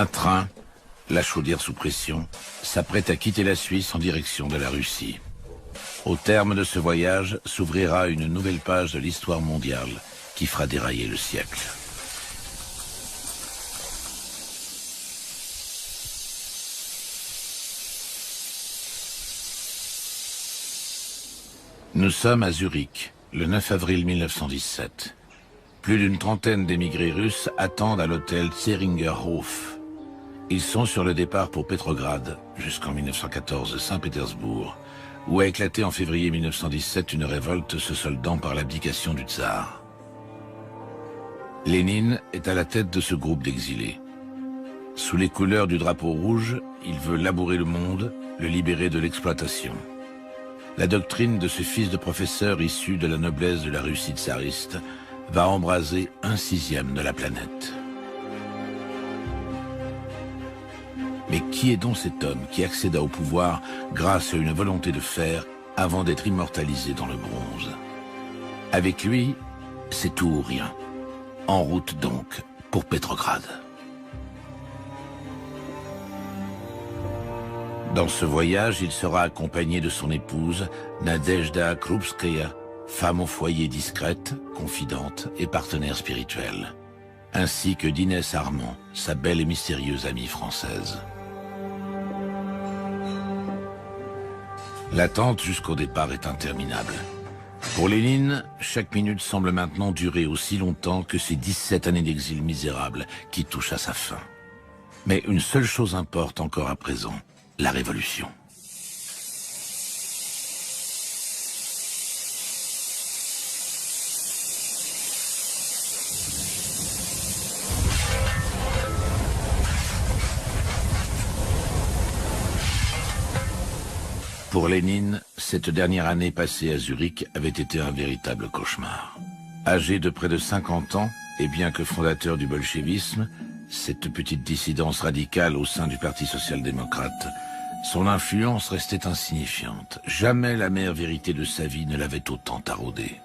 Un train, la chaudière sous pression, s'apprête à quitter la Suisse en direction de la Russie. Au terme de ce voyage s'ouvrira une nouvelle page de l'histoire mondiale qui fera dérailler le siècle. Nous sommes à Zurich, le 9 avril 1917. Plus d'une trentaine d'émigrés russes attendent à l'hôtel Zeringerhof. Ils sont sur le départ pour Petrograd, jusqu'en 1914 Saint-Pétersbourg, où a éclaté en février 1917 une révolte se soldant par l'abdication du tsar. Lénine est à la tête de ce groupe d'exilés. Sous les couleurs du drapeau rouge, il veut labourer le monde, le libérer de l'exploitation. La doctrine de ce fils de professeur issu de la noblesse de la Russie tsariste va embraser 1/6 de la planète. Mais qui est donc cet homme qui accéda au pouvoir grâce à une volonté de fer avant d'être immortalisé dans le bronze? Avec lui, c'est tout ou rien. En route donc pour Petrograd. Dans ce voyage, il sera accompagné de son épouse, Nadezhda Krupskaya, femme au foyer discrète, confidente et partenaire spirituelle, ainsi que d'Inès Armand, sa belle et mystérieuse amie française. L'attente jusqu'au départ est interminable. Pour Lénine, chaque minute semble maintenant durer aussi longtemps que ces 17 années d'exil misérable qui touchent à sa fin. Mais une seule chose importe encore à présent, la révolution. Pour Lénine, cette dernière année passée à Zurich avait été un véritable cauchemar. Âgé de près de 50 ans, et bien que fondateur du bolchevisme, cette petite dissidence radicale au sein du Parti social-démocrate, son influence restait insignifiante. Jamais l'amère vérité de sa vie ne l'avait autant taraudé.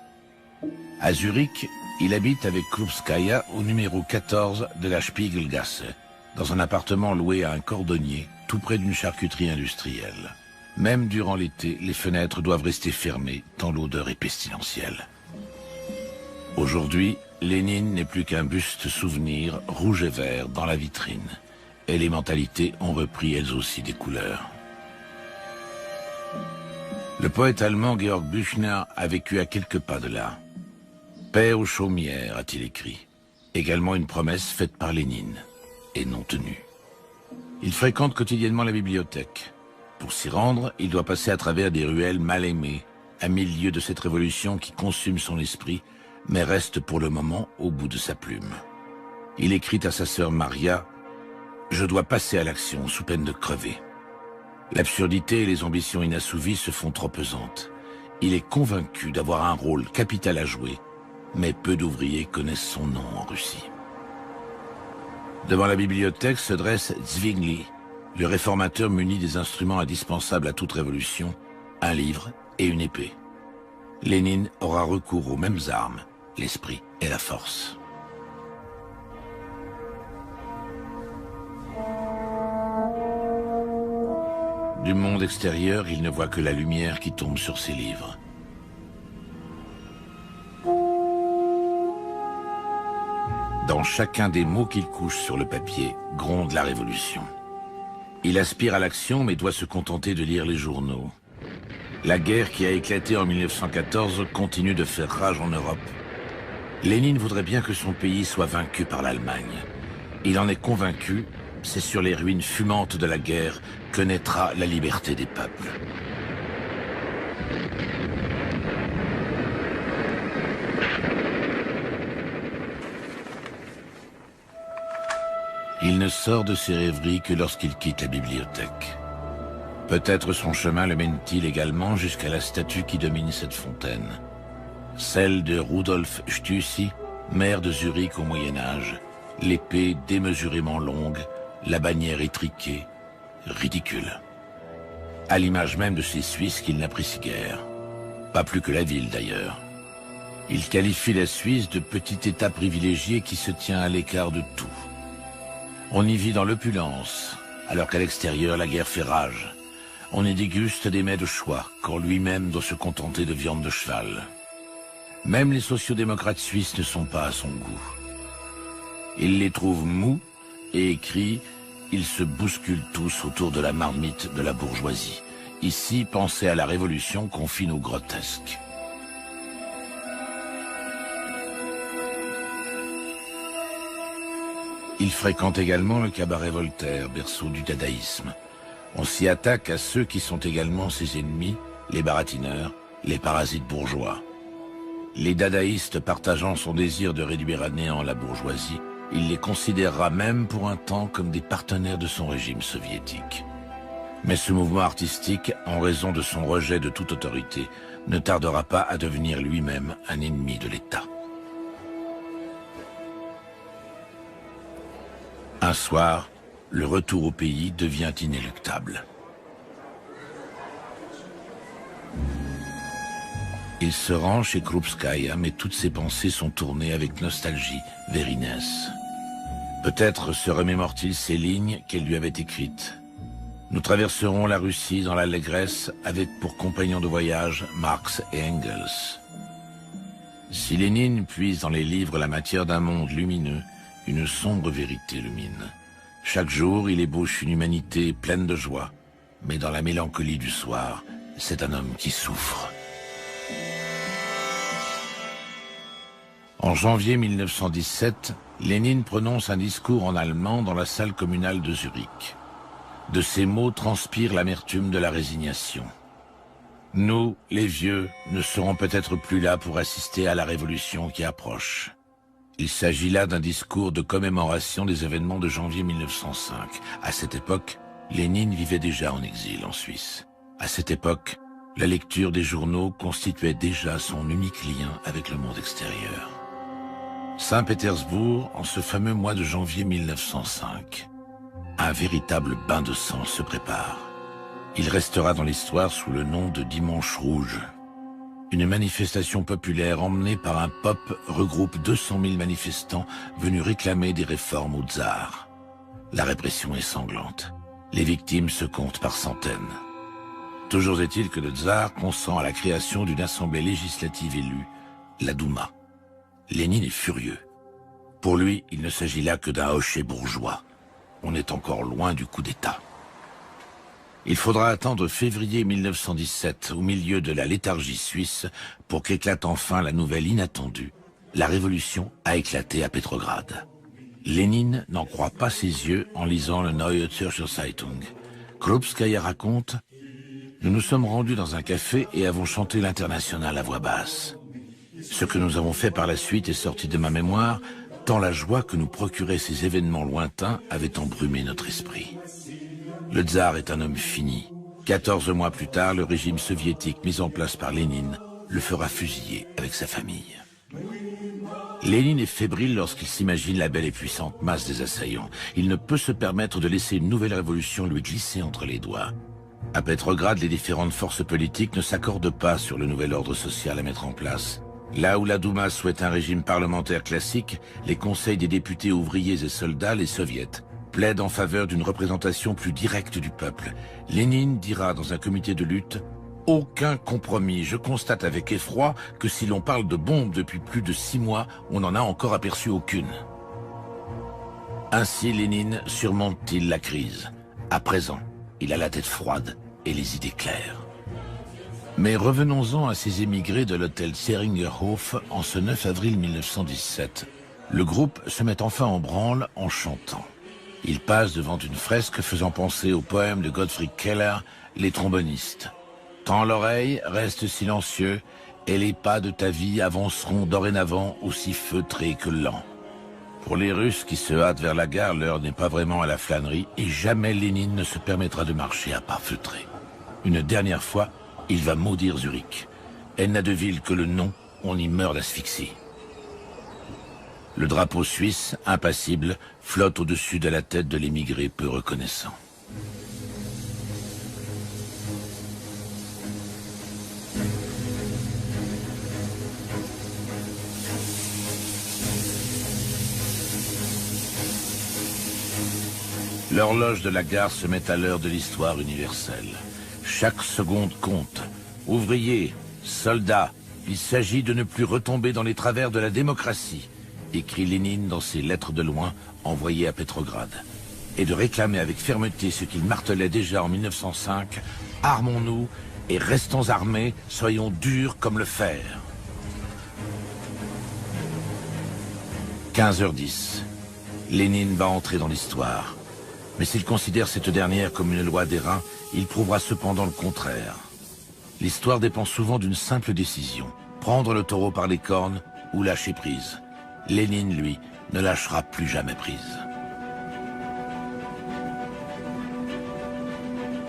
À Zurich, il habite avec Krupskaya au numéro 14 de la Spiegelgasse, dans un appartement loué à un cordonnier, tout près d'une charcuterie industrielle. Même durant l'été, les fenêtres doivent rester fermées, tant l'odeur est pestilentielle. Aujourd'hui, Lénine n'est plus qu'un buste souvenir, rouge et vert, dans la vitrine. Et les mentalités ont repris elles aussi des couleurs. Le poète allemand Georg Büchner a vécu à quelques pas de là. « Paix aux chaumières », a-t-il écrit. Également une promesse faite par Lénine, et non tenue. Il fréquente quotidiennement la bibliothèque. Pour s'y rendre, il doit passer à travers des ruelles mal aimées, à 1000 lieues de cette révolution qui consume son esprit, mais reste pour le moment au bout de sa plume. Il écrit à sa sœur Maria « Je dois passer à l'action sous peine de crever ». L'absurdité et les ambitions inassouvies se font trop pesantes. Il est convaincu d'avoir un rôle capital à jouer, mais peu d'ouvriers connaissent son nom en Russie. Devant la bibliothèque se dresse Zwingli, le réformateur muni des instruments indispensables à toute révolution, un livre et une épée. Lénine aura recours aux mêmes armes, l'esprit et la force. Du monde extérieur, il ne voit que la lumière qui tombe sur ses livres. Dans chacun des mots qu'il couche sur le papier, gronde la révolution. Il aspire à l'action, mais doit se contenter de lire les journaux. La guerre qui a éclaté en 1914 continue de faire rage en Europe. Lénine voudrait bien que son pays soit vaincu par l'Allemagne. Il en est convaincu, c'est sur les ruines fumantes de la guerre que naîtra la liberté des peuples. Il ne sort de ses rêveries que lorsqu'il quitte la bibliothèque. Peut-être son chemin le mène-t-il également jusqu'à la statue qui domine cette fontaine. Celle de Rudolf Stüssy, maire de Zurich au Moyen-Âge. L'épée démesurément longue, la bannière étriquée, ridicule. À l'image même de ces Suisses qu'il n'apprécie guère. Pas plus que la ville d'ailleurs. Il qualifie la Suisse de petit État privilégié qui se tient à l'écart de tout. On y vit dans l'opulence, alors qu'à l'extérieur la guerre fait rage. On y déguste des mets de choix, quand lui-même doit se contenter de viande de cheval. Même les sociodémocrates suisses ne sont pas à son goût. Il les trouve mous et écrit « Ils se bousculent tous autour de la marmite de la bourgeoisie. Ici, pensez à la révolution confine au grotesque. » Il fréquente également le cabaret Voltaire, berceau du dadaïsme. On s'y attaque à ceux qui sont également ses ennemis, les baratineurs, les parasites bourgeois. Les dadaïstes partageant son désir de réduire à néant la bourgeoisie, il les considérera même pour un temps comme des partenaires de son régime soviétique. Mais ce mouvement artistique, en raison de son rejet de toute autorité, ne tardera pas à devenir lui-même un ennemi de l'État. Un soir, le retour au pays devient inéluctable. Il se rend chez Krupskaya, mais toutes ses pensées sont tournées avec nostalgie vers Inès. Peut-être se remémore-t-il ces lignes qu'elle lui avait écrites. Nous traverserons la Russie dans l'allégresse avec pour compagnons de voyage Marx et Engels. Si Lénine puise dans les livres la matière d'un monde lumineux, une sombre vérité le mine. Chaque jour, il ébauche une humanité pleine de joie, mais dans la mélancolie du soir, c'est un homme qui souffre. En janvier 1917, Lénine prononce un discours en allemand dans la salle communale de Zurich. De ces mots transpire l'amertume de la résignation. Nous, les vieux, ne serons peut-être plus là pour assister à la révolution qui approche. Il s'agit là d'un discours de commémoration des événements de janvier 1905. À cette époque, Lénine vivait déjà en exil en Suisse. À cette époque, la lecture des journaux constituait déjà son unique lien avec le monde extérieur. Saint-Pétersbourg, en ce fameux mois de janvier 1905. Un véritable bain de sang se prépare. Il restera dans l'histoire sous le nom de Dimanche Rouge. Une manifestation populaire emmenée par un pop regroupe 200 000 manifestants venus réclamer des réformes au tsar. La répression est sanglante. Les victimes se comptent par centaines. Toujours est-il que le tsar consent à la création d'une assemblée législative élue, la Douma. Lénine est furieux. Pour lui, il ne s'agit là que d'un hochet bourgeois. On est encore loin du coup d'État. Il faudra attendre février 1917, au milieu de la léthargie suisse, pour qu'éclate enfin la nouvelle inattendue. La révolution a éclaté à Petrograd. Lénine n'en croit pas ses yeux en lisant le Neue Zürcher Zeitung. Krupskaya raconte « Nous nous sommes rendus dans un café et avons chanté l'Internationale à voix basse. Ce que nous avons fait par la suite est sorti de ma mémoire, tant la joie que nous procuraient ces événements lointains avait embrumé notre esprit. Le tsar est un homme fini. 14 mois plus tard, le régime soviétique mis en place par Lénine le fera fusiller avec sa famille. » Lénine est fébrile lorsqu'il s'imagine la belle et puissante masse des assaillants. Il ne peut se permettre de laisser une nouvelle révolution lui glisser entre les doigts. À Petrograd, les différentes forces politiques ne s'accordent pas sur le nouvel ordre social à mettre en place. Là où la Douma souhaite un régime parlementaire classique, les conseils des députés ouvriers et soldats, les soviets, plaident en faveur d'une représentation plus directe du peuple. Lénine dira dans un comité de lutte « Aucun compromis. Je constate avec effroi que si l'on parle de bombes depuis plus de 6 mois, on n'en a encore aperçu aucune. » Ainsi Lénine surmonte-t-il la crise. À présent, il a la tête froide et les idées claires. Mais revenons-en à ces émigrés de l'hôtel Seringerhof en ce 9 avril 1917. Le groupe se met enfin en branle en chantant. Il passe devant une fresque faisant penser au poème de Gottfried Keller, Les trombonistes. Tends l'oreille, reste silencieux, et les pas de ta vie avanceront dorénavant aussi feutrés que lents. Pour les Russes qui se hâtent vers la gare, l'heure n'est pas vraiment à la flânerie, et jamais Lénine ne se permettra de marcher à pas feutrés. Une dernière fois, il va maudire Zurich. Elle n'a de ville que le nom, on y meurt d'asphyxie. Le drapeau suisse, impassible, flotte au-dessus de la tête de l'émigré peu reconnaissant. L'horloge de la gare se met à l'heure de l'histoire universelle. Chaque seconde compte. Ouvriers, soldats, il s'agit de ne plus retomber dans les travers de la démocratie, écrit Lénine dans ses lettres de loin envoyées à Petrograd, et de réclamer avec fermeté ce qu'il martelait déjà en 1905, « Armons-nous et restons armés, soyons durs comme le fer ». 15h10. Lénine va entrer dans l'histoire. Mais s'il considère cette dernière comme une loi d'airain, il prouvera cependant le contraire. L'histoire dépend souvent d'une simple décision. Prendre le taureau par les cornes ou lâcher prise. Lénine, lui, ne lâchera plus jamais prise.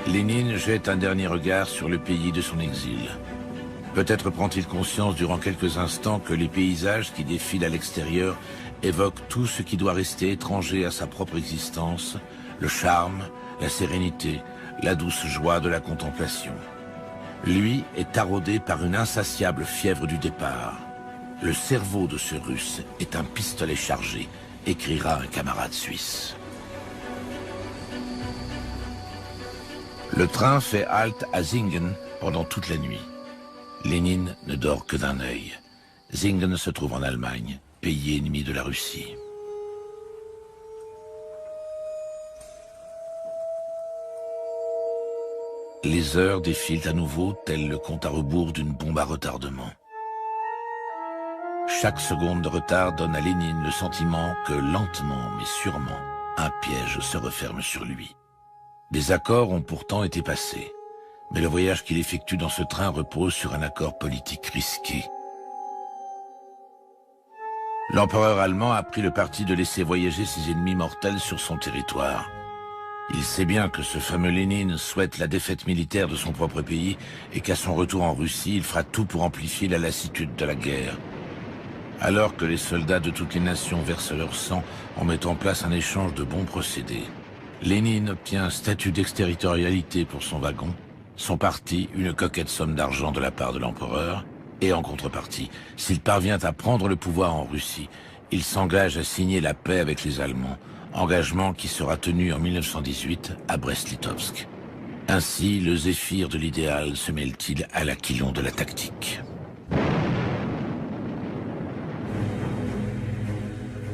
Lénine jette un dernier regard sur le pays de son exil. Peut-être prend-il conscience durant quelques instants que les paysages qui défilent à l'extérieur évoquent tout ce qui doit rester étranger à sa propre existence, le charme, la sérénité, la douce joie de la contemplation. Lui est taraudé par une insatiable fièvre du départ. Le cerveau de ce Russe est un pistolet chargé, écrira un camarade suisse. Le train fait halte à Singen pendant toute la nuit. Lénine ne dort que d'un œil. Singen se trouve en Allemagne, pays ennemi de la Russie. Les heures défilent à nouveau, tel le compte à rebours d'une bombe à retardement. Chaque seconde de retard donne à Lénine le sentiment que lentement mais sûrement, un piège se referme sur lui. Des accords ont pourtant été passés, mais le voyage qu'il effectue dans ce train repose sur un accord politique risqué. L'empereur allemand a pris le parti de laisser voyager ses ennemis mortels sur son territoire. Il sait bien que ce fameux Lénine souhaite la défaite militaire de son propre pays et qu'à son retour en Russie, il fera tout pour amplifier la lassitude de la guerre. Alors que les soldats de toutes les nations versent leur sang en mettant en place un échange de bons procédés, Lénine obtient un statut d'exterritorialité pour son wagon, son parti une coquette somme d'argent de la part de l'empereur, et en contrepartie, s'il parvient à prendre le pouvoir en Russie, il s'engage à signer la paix avec les Allemands, engagement qui sera tenu en 1918 à Brest-Litovsk. Ainsi, le zéphyr de l'idéal se mêle-t-il à l'aquilon de la tactique.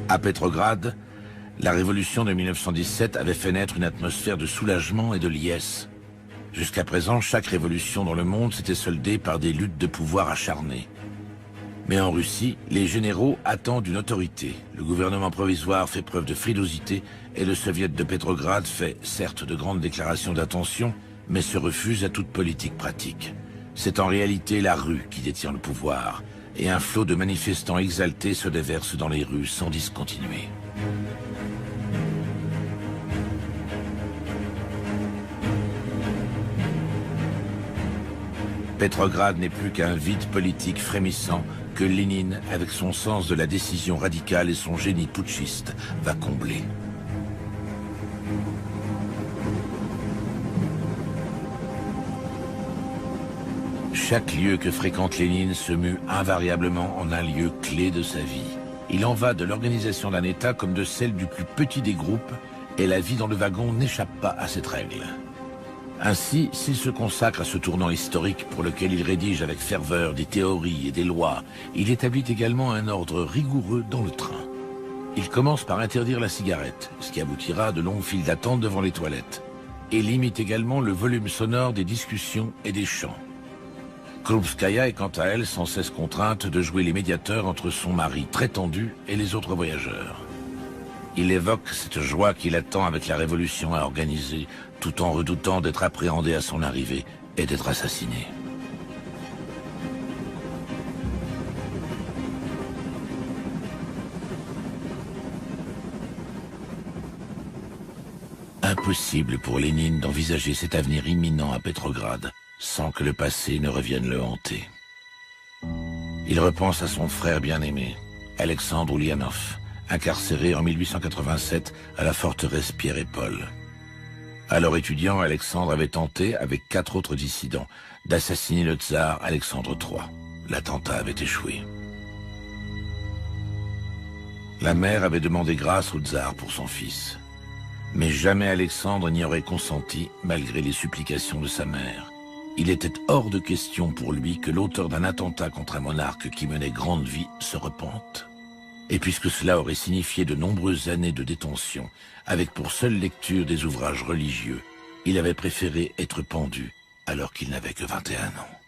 À Petrograd, la révolution de 1917 avait fait naître une atmosphère de soulagement et de liesse. Jusqu'à présent, chaque révolution dans le monde s'était soldée par des luttes de pouvoir acharnées. Mais en Russie, les généraux attendent une autorité. Le gouvernement provisoire fait preuve de frilosité et le soviet de Petrograd fait, certes, de grandes déclarations d'intention, mais se refuse à toute politique pratique. C'est en réalité la rue qui détient le pouvoir, et un flot de manifestants exaltés se déverse dans les rues sans discontinuer. Petrograd n'est plus qu'un vide politique frémissant que Lénine, avec son sens de la décision radicale et son génie putschiste, va combler. Chaque lieu que fréquente Lénine se mue invariablement en un lieu clé de sa vie. Il en va de l'organisation d'un État comme de celle du plus petit des groupes, et la vie dans le wagon n'échappe pas à cette règle. Ainsi, s'il se consacre à ce tournant historique pour lequel il rédige avec ferveur des théories et des lois, il établit également un ordre rigoureux dans le train. Il commence par interdire la cigarette, ce qui aboutira à de longues files d'attente devant les toilettes, et limite également le volume sonore des discussions et des chants. Krupskaya est quant à elle sans cesse contrainte de jouer les médiateurs entre son mari très tendu et les autres voyageurs. Il évoque cette joie qu'il attend avec la révolution à organiser, tout en redoutant d'être appréhendé à son arrivée et d'être assassiné. Impossible pour Lénine d'envisager cet avenir imminent à Petrograd sans que le passé ne revienne le hanter. Il repense à son frère bien-aimé, Alexandre Oulianov, incarcéré en 1887 à la forteresse Pierre et Paul. Alors étudiant, Alexandre avait tenté, avec 4 autres dissidents, d'assassiner le tsar Alexandre III. L'attentat avait échoué. La mère avait demandé grâce au tsar pour son fils. Mais jamais Alexandre n'y aurait consenti, malgré les supplications de sa mère. Il était hors de question pour lui que l'auteur d'un attentat contre un monarque qui menait grande vie se repente. Et puisque cela aurait signifié de nombreuses années de détention, avec pour seule lecture des ouvrages religieux, il avait préféré être pendu alors qu'il n'avait que 21 ans.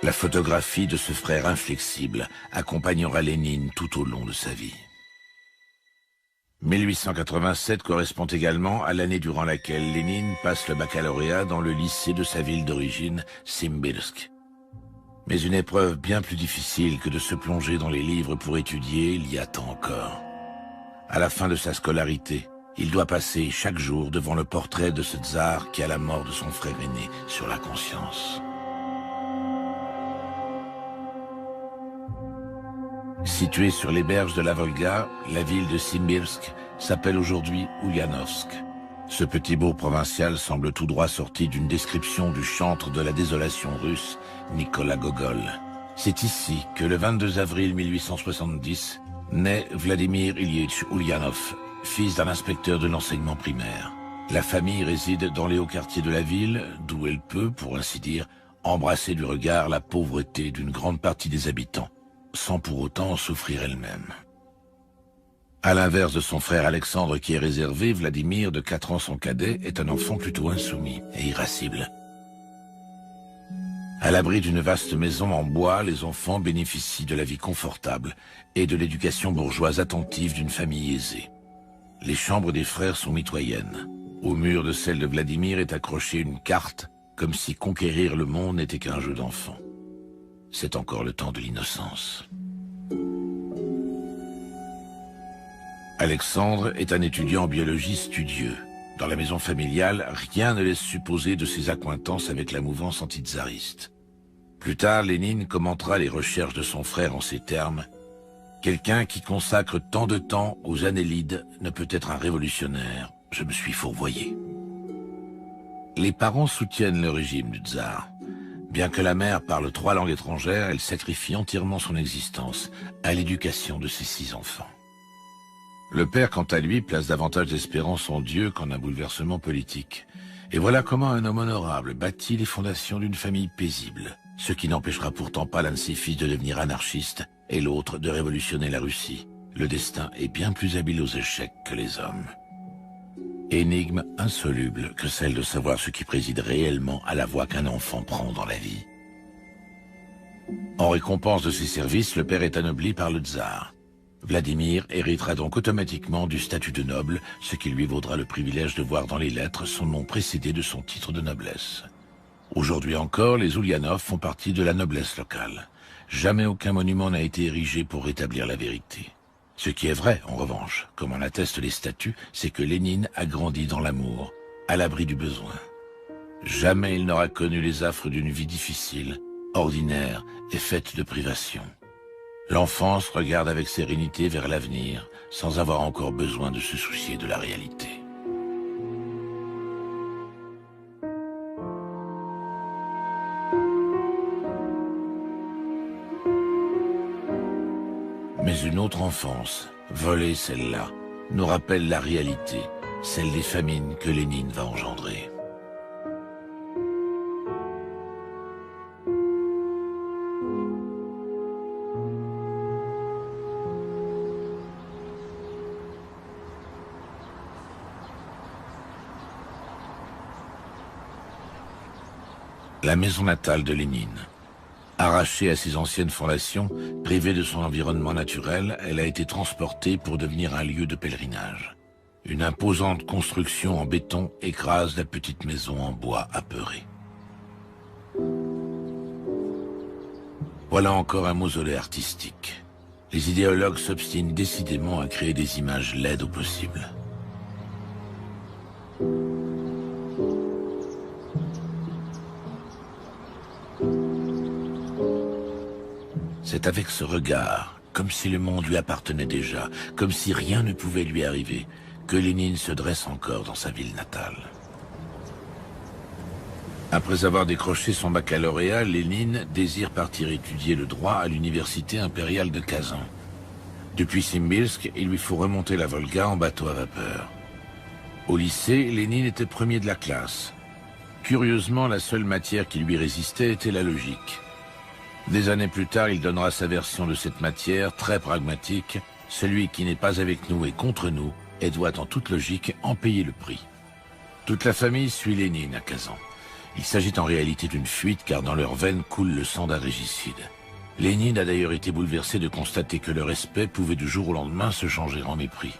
La photographie de ce frère inflexible accompagnera Lénine tout au long de sa vie. 1887 correspond également à l'année durant laquelle Lénine passe le baccalauréat dans le lycée de sa ville d'origine, Simbirsk. Mais une épreuve bien plus difficile que de se plonger dans les livres pour étudier il y attend encore. À la fin de sa scolarité, il doit passer chaque jour devant le portrait de ce tsar qui a la mort de son frère aîné sur la conscience. Située sur les berges de la Volga, la ville de Simbirsk s'appelle aujourd'hui Ulyanovsk. Ce petit bourg provincial semble tout droit sorti d'une description du chantre de la désolation russe, Nicolas Gogol. C'est ici que le 22 avril 1870 naît Vladimir Ilyich Ulyanov, fils d'un inspecteur de l'enseignement primaire. La famille réside dans les hauts quartiers de la ville, d'où elle peut, pour ainsi dire, embrasser du regard la pauvreté d'une grande partie des habitants, sans pour autant en souffrir elle-même. À l'inverse de son frère Alexandre qui est réservé, Vladimir, de 4 ans son cadet, est un enfant plutôt insoumis et irascible. À l'abri d'une vaste maison en bois, les enfants bénéficient de la vie confortable et de l'éducation bourgeoise attentive d'une famille aisée. Les chambres des frères sont mitoyennes. Au mur de celle de Vladimir est accrochée une carte, comme si conquérir le monde n'était qu'un jeu d'enfant. C'est encore le temps de l'innocence. Alexandre est un étudiant en biologie studieux. Dans la maison familiale, rien ne laisse supposer de ses accointances avec la mouvance anti-tsariste. Plus tard, Lénine commentera les recherches de son frère en ces termes. Quelqu'un qui consacre tant de temps aux Annélides ne peut être un révolutionnaire. Je me suis fourvoyé. Les parents soutiennent le régime du tsar. Bien que la mère parle 3 langues étrangères, elle sacrifie entièrement son existence à l'éducation de ses 6 enfants. Le père, quant à lui, place davantage d'espérance en Dieu qu'en un bouleversement politique. Et voilà comment un homme honorable bâtit les fondations d'une famille paisible, ce qui n'empêchera pourtant pas l'un de ses fils de devenir anarchiste et l'autre de révolutionner la Russie. Le destin est bien plus habile aux échecs que les hommes. Énigme insoluble que celle de savoir ce qui préside réellement à la voie qu'un enfant prend dans la vie. En récompense de ses services, le père est anobli par le tsar. Vladimir héritera donc automatiquement du statut de noble, ce qui lui vaudra le privilège de voir dans les lettres son nom précédé de son titre de noblesse. Aujourd'hui encore, les Ulyanov font partie de la noblesse locale. Jamais aucun monument n'a été érigé pour rétablir la vérité. Ce qui est vrai, en revanche, comme en attestent les statues, c'est que Lénine a grandi dans l'amour, à l'abri du besoin. Jamais il n'aura connu les affres d'une vie difficile, ordinaire et faite de privations. L'enfance regarde avec sérénité vers l'avenir, sans avoir encore besoin de se soucier de la réalité. Mais une autre enfance, volée celle-là, nous rappelle la réalité, celle des famines que Lénine va engendrer. La maison natale de Lénine. Arrachée à ses anciennes fondations, privée de son environnement naturel, elle a été transportée pour devenir un lieu de pèlerinage. Une imposante construction en béton écrase la petite maison en bois apeuré. Voilà encore un mausolée artistique. Les idéologues s'obstinent décidément à créer des images laides au possible. C'est avec ce regard, comme si le monde lui appartenait déjà, comme si rien ne pouvait lui arriver, que Lénine se dresse encore dans sa ville natale. Après avoir décroché son baccalauréat, Lénine désire partir étudier le droit à l'université impériale de Kazan. Depuis Simbirsk, il lui faut remonter la Volga en bateau à vapeur. Au lycée, Lénine était premier de la classe. Curieusement, la seule matière qui lui résistait était la logique. Des années plus tard, il donnera sa version de cette matière, très pragmatique. Celui qui n'est pas avec nous est contre nous et doit en toute logique en payer le prix. Toute la famille suit Lénine à Kazan. Il s'agit en réalité d'une fuite car dans leurs veines coule le sang d'un régicide. Lénine a d'ailleurs été bouleversé de constater que le respect pouvait du jour au lendemain se changer en mépris.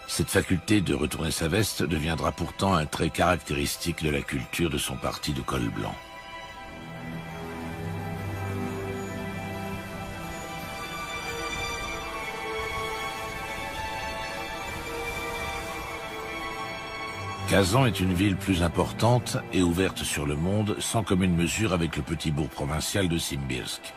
Cette faculté de retourner sa veste deviendra pourtant un trait caractéristique de la culture de son parti de col blanc. Kazan est une ville plus importante et ouverte sur le monde, sans commune mesure avec le petit bourg provincial de Simbirsk.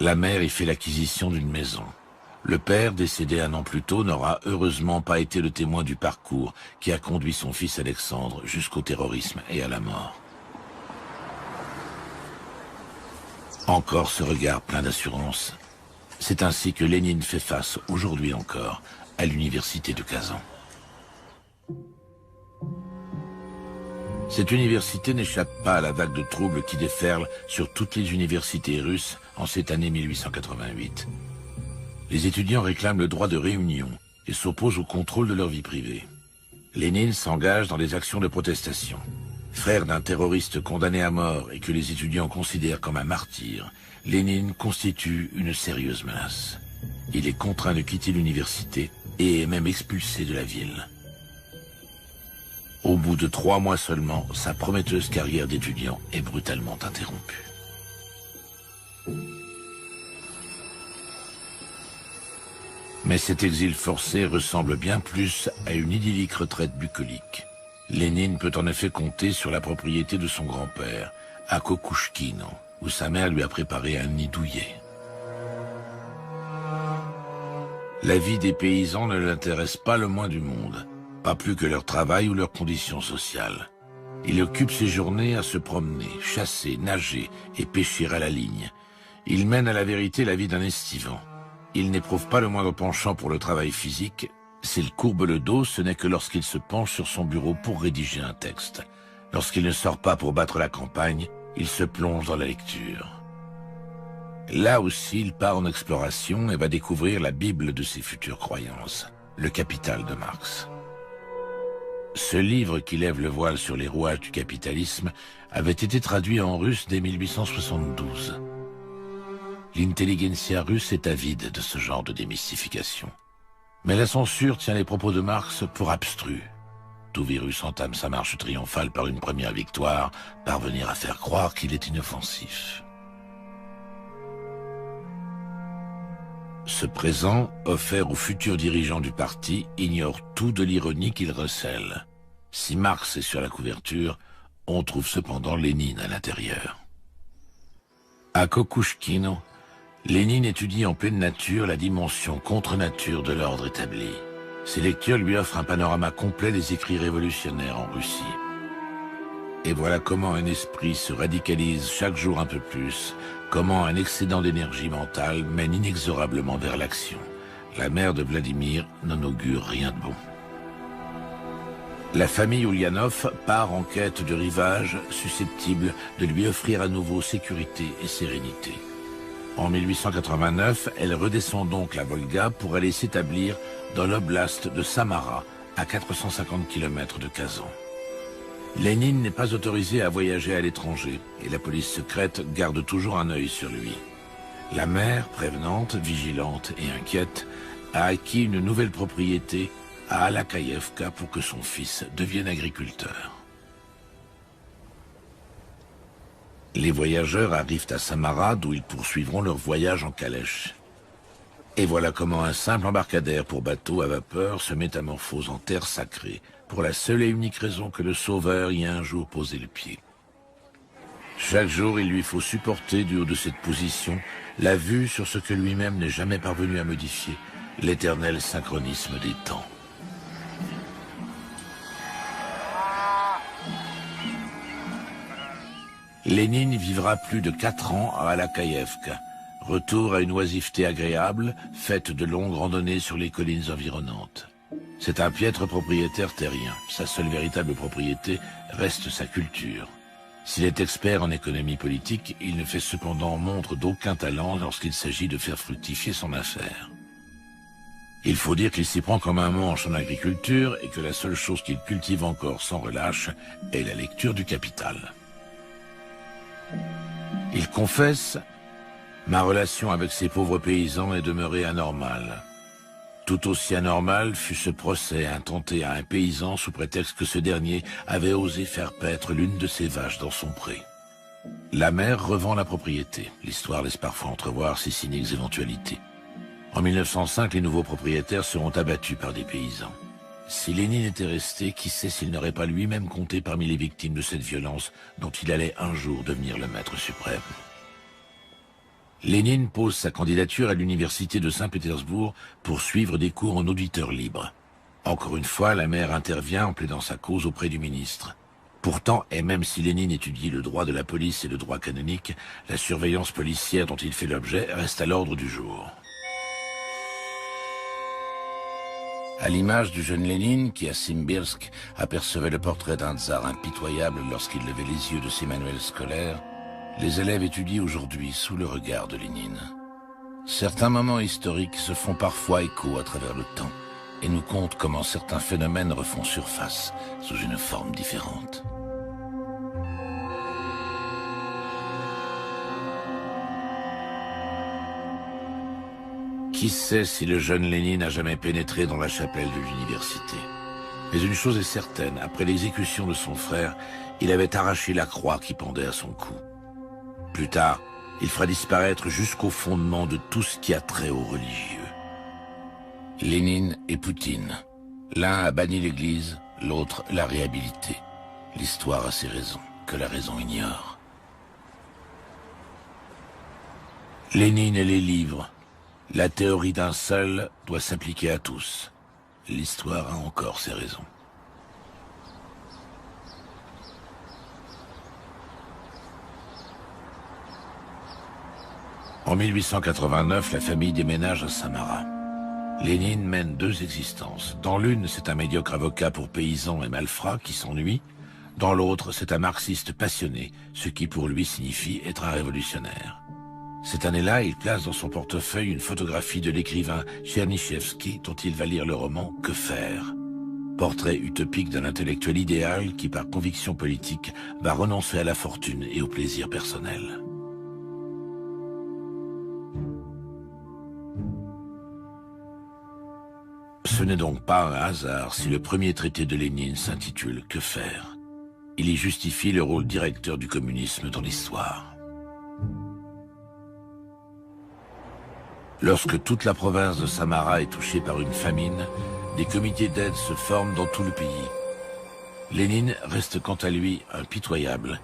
La mère y fait l'acquisition d'une maison. Le père, décédé un an plus tôt, n'aura heureusement pas été le témoin du parcours qui a conduit son fils Alexandre jusqu'au terrorisme et à la mort. Encore ce regard plein d'assurance. C'est ainsi que Lénine fait face, aujourd'hui encore, à l'université de Kazan. Cette université n'échappe pas à la vague de troubles qui déferle sur toutes les universités russes en cette année 1888. Les étudiants réclament le droit de réunion et s'opposent au contrôle de leur vie privée. Lénine s'engage dans des actions de protestation. Frère d'un terroriste condamné à mort et que les étudiants considèrent comme un martyr, Lénine constitue une sérieuse menace. Il est contraint de quitter l'université et est même expulsé de la ville. Au bout de 3 mois seulement, sa prometteuse carrière d'étudiant est brutalement interrompue. Mais cet exil forcé ressemble bien plus à une idyllique retraite bucolique. Lénine peut en effet compter sur la propriété de son grand-père, à Kokushkino, où sa mère lui a préparé un nid douillet. La vie des paysans ne l'intéresse pas le moins du monde, pas plus que leur travail ou leurs conditions sociales. Il occupe ses journées à se promener, chasser, nager et pêcher à la ligne. Il mène à la vérité la vie d'un estivant. Il n'éprouve pas le moindre penchant pour le travail physique. S'il courbe le dos, ce n'est que lorsqu'il se penche sur son bureau pour rédiger un texte. Lorsqu'il ne sort pas pour battre la campagne, il se plonge dans la lecture. Là aussi, il part en exploration et va découvrir la Bible de ses futures croyances, le Capital de Marx. Ce livre qui lève le voile sur les rouages du capitalisme avait été traduit en russe dès 1872. L'intelligentsia russe est avide de ce genre de démystification. Mais la censure tient les propos de Marx pour abstrus. Tout virus entame sa marche triomphale par une première victoire, parvenir à faire croire qu'il est inoffensif. Ce présent, offert aux futurs dirigeants du parti, ignore tout de l'ironie qu'il recèle. Si Marx est sur la couverture, on trouve cependant Lénine à l'intérieur. À Kokushkino, Lénine étudie en pleine nature la dimension contre-nature de l'ordre établi. Ses lectures lui offrent un panorama complet des écrits révolutionnaires en Russie. Et voilà comment un esprit se radicalise chaque jour un peu plus, comment un excédent d'énergie mentale mène inexorablement vers l'action. La mère de Vladimir n'en augure rien de bon. La famille Ulyanov part en quête de rivage susceptible de lui offrir à nouveau sécurité et sérénité. En 1889, elle redescend donc la Volga pour aller s'établir dans l'oblast de Samara, à 450 km de Kazan. Lénine n'est pas autorisé à voyager à l'étranger et la police secrète garde toujours un œil sur lui. La mère, prévenante, vigilante et inquiète, a acquis une nouvelle propriété à Alakaïevka pour que son fils devienne agriculteur. Les voyageurs arrivent à Samara, d'où ils poursuivront leur voyage en calèche. Et voilà comment un simple embarcadère pour bateau à vapeur se métamorphose en terre sacrée, pour la seule et unique raison que le Sauveur y a un jour posé le pied. Chaque jour, il lui faut supporter du haut de cette position la vue sur ce que lui-même n'est jamais parvenu à modifier, l'éternel synchronisme des temps. Lénine vivra plus de 4 ans à Alakaïevka. Retour à une oisiveté agréable, faite de longues randonnées sur les collines environnantes. C'est un piètre propriétaire terrien. Sa seule véritable propriété reste sa culture. S'il est expert en économie politique, il ne fait cependant montre d'aucun talent lorsqu'il s'agit de faire fructifier son affaire. Il faut dire qu'il s'y prend comme un manche en agriculture et que la seule chose qu'il cultive encore sans relâche est la lecture du Capital. Il confesse « Ma relation avec ces pauvres paysans est demeurée anormale. Tout aussi anormal fut ce procès intenté à un paysan sous prétexte que ce dernier avait osé faire paître l'une de ses vaches dans son pré. La mère revend la propriété. L'histoire laisse parfois entrevoir ces cyniques éventualités. En 1905, les nouveaux propriétaires seront abattus par des paysans. Si Lénine était resté, qui sait s'il n'aurait pas lui-même compté parmi les victimes de cette violence dont il allait un jour devenir le maître suprême. Lénine pose sa candidature à l'université de Saint-Pétersbourg pour suivre des cours en auditeur libre. Encore une fois, la mère intervient en plaidant sa cause auprès du ministre. Pourtant, et même si Lénine étudie le droit de la police et le droit canonique, la surveillance policière dont il fait l'objet reste à l'ordre du jour. À l'image du jeune Lénine, qui à Simbirsk apercevait le portrait d'un tsar impitoyable lorsqu'il levait les yeux de ses manuels scolaires, les élèves étudient aujourd'hui sous le regard de Lénine. Certains moments historiques se font parfois écho à travers le temps et nous content comment certains phénomènes refont surface sous une forme différente. Qui sait si le jeune Lénine a jamais pénétré dans la chapelle de l'université. Mais une chose est certaine, après l'exécution de son frère, il avait arraché la croix qui pendait à son cou. Plus tard, il fera disparaître jusqu'au fondement de tout ce qui a trait aux religieux. Lénine et Poutine. L'un a banni l'Église, l'autre l'a réhabilité. L'histoire a ses raisons, que la raison ignore. Lénine et les livres. La théorie d'un seul doit s'appliquer à tous. L'histoire a encore ses raisons. En 1889, la famille déménage à Samara. Lénine mène 2 existences. Dans l'une, c'est un médiocre avocat pour paysans et malfrats qui s'ennuie. Dans l'autre, c'est un marxiste passionné, ce qui pour lui signifie être un révolutionnaire. Cette année-là, il place dans son portefeuille une photographie de l'écrivain Tchernychevski dont il va lire le roman « Que faire ?» Portrait utopique d'un intellectuel idéal qui, par conviction politique, va renoncer à la fortune et au plaisir personnel. Ce n'est donc pas un hasard si le premier traité de Lénine s'intitule « Que faire ?» Il y justifie le rôle directeur du communisme dans l'histoire. Lorsque toute la province de Samara est touchée par une famine, des comités d'aide se forment dans tout le pays. Lénine reste quant à lui impitoyable.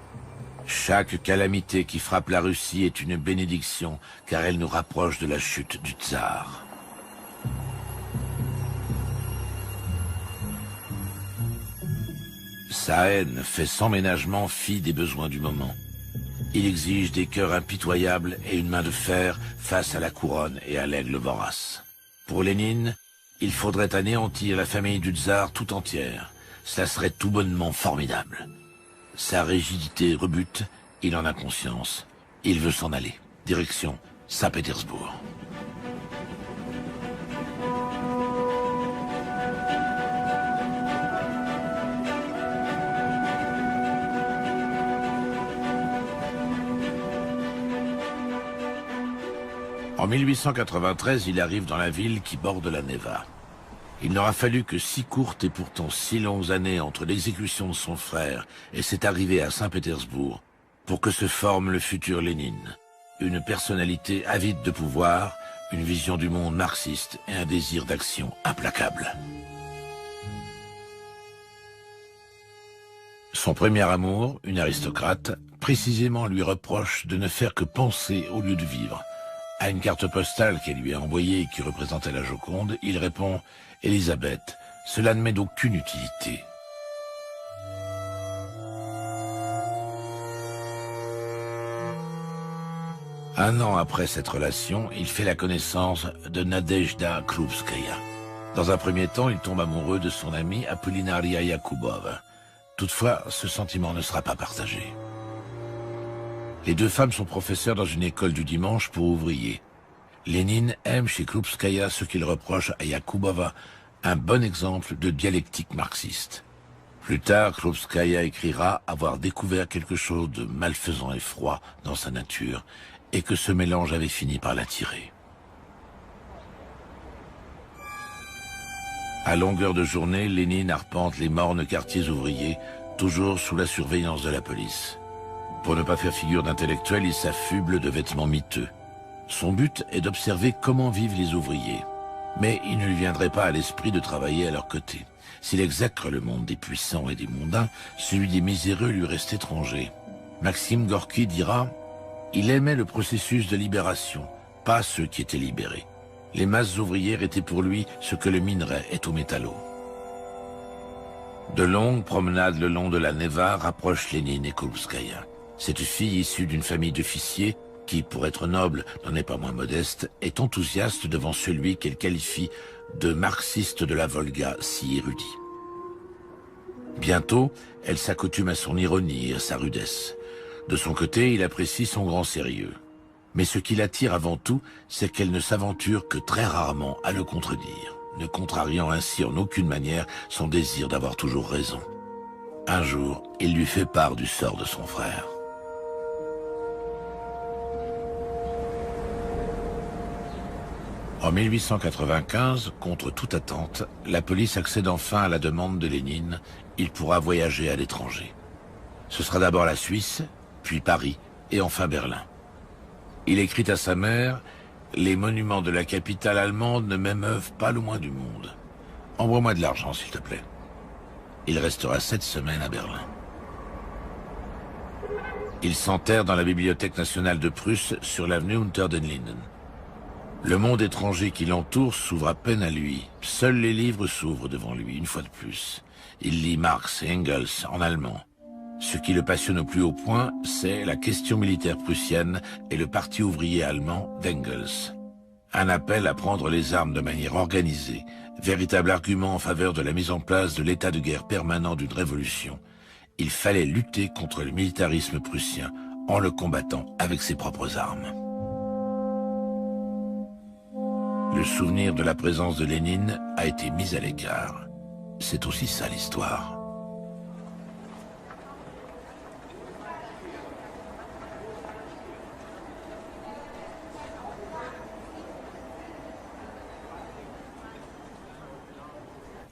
Chaque calamité qui frappe la Russie est une bénédiction, car elle nous rapproche de la chute du tsar. Sa haine fait sans ménagement fi des besoins du moment. Il exige des cœurs impitoyables et une main de fer face à la couronne et à l'aigle vorace. Pour Lénine, il faudrait anéantir la famille du tsar tout entière. Cela serait tout bonnement formidable. Sa rigidité rebute, il en a conscience. Il veut s'en aller. Direction Saint-Pétersbourg. En 1893, il arrive dans la ville qui borde la Neva. Il n'aura fallu que 6 courtes et pourtant si longues années entre l'exécution de son frère et cette arrivée à Saint-Pétersbourg pour que se forme le futur Lénine. Une personnalité avide de pouvoir, une vision du monde marxiste et un désir d'action implacable. Son premier amour, une aristocrate, précisément lui reproche de ne faire que penser au lieu de vivre. À une carte postale qu'elle lui a envoyée et qui représentait la Joconde, il répond « Élisabeth, cela ne m'est d'aucune utilité. » Un an après cette relation, il fait la connaissance de Nadejda Krupskaya. Dans un premier temps, il tombe amoureux de son amie Apolinaria Yakubova. Toutefois, ce sentiment ne sera pas partagé. Les deux femmes sont professeurs dans une école du dimanche pour ouvriers. Lénine aime chez Krupskaya ce qu'il reproche à Yakubova, un bon exemple de dialectique marxiste. Plus tard, Krupskaya écrira avoir découvert quelque chose de malfaisant et froid dans sa nature, et que ce mélange avait fini par l'attirer. À longueur de journée, Lénine arpente les mornes quartiers ouvriers, toujours sous la surveillance de la police. Pour ne pas faire figure d'intellectuel, il s'affuble de vêtements miteux. Son but est d'observer comment vivent les ouvriers. Mais il ne lui viendrait pas à l'esprit de travailler à leur côté. S'il exècre le monde des puissants et des mondains, celui des miséreux lui reste étranger. Maxime Gorky dira « Il aimait le processus de libération, pas ceux qui étaient libérés. Les masses ouvrières étaient pour lui ce que le minerai est au métallo. » De longues promenades le long de la Neva rapprochent Lénine et Krupskaya. Cette fille issue d'une famille d'officiers, qui, pour être noble, n'en est pas moins modeste, est enthousiaste devant celui qu'elle qualifie de marxiste de la Volga si érudit. Bientôt, elle s'accoutume à son ironie et à sa rudesse. De son côté, il apprécie son grand sérieux. Mais ce qui l'attire avant tout, c'est qu'elle ne s'aventure que très rarement à le contredire, ne contrariant ainsi en aucune manière son désir d'avoir toujours raison. Un jour, il lui fait part du sort de son frère. En 1895, contre toute attente, la police accède enfin à la demande de Lénine. Il pourra voyager à l'étranger. Ce sera d'abord la Suisse, puis Paris, et enfin Berlin. Il écrit à sa mère « Les monuments de la capitale allemande ne m'émeuvent pas le moins du monde. Envoie-moi de l'argent, s'il te plaît. » Il restera 7 semaines à Berlin. Il s'enterre dans la Bibliothèque nationale de Prusse sur l'avenue Unter den Linden. Le monde étranger qui l'entoure s'ouvre à peine à lui. Seuls les livres s'ouvrent devant lui, une fois de plus. Il lit Marx et Engels en allemand. Ce qui le passionne au plus haut point, c'est la question militaire prussienne et le parti ouvrier allemand d'Engels. Un appel à prendre les armes de manière organisée, véritable argument en faveur de la mise en place de l'état de guerre permanent d'une révolution. Il fallait lutter contre le militarisme prussien en le combattant avec ses propres armes. Le souvenir de la présence de Lénine a été mis à l'écart. C'est aussi ça l'histoire.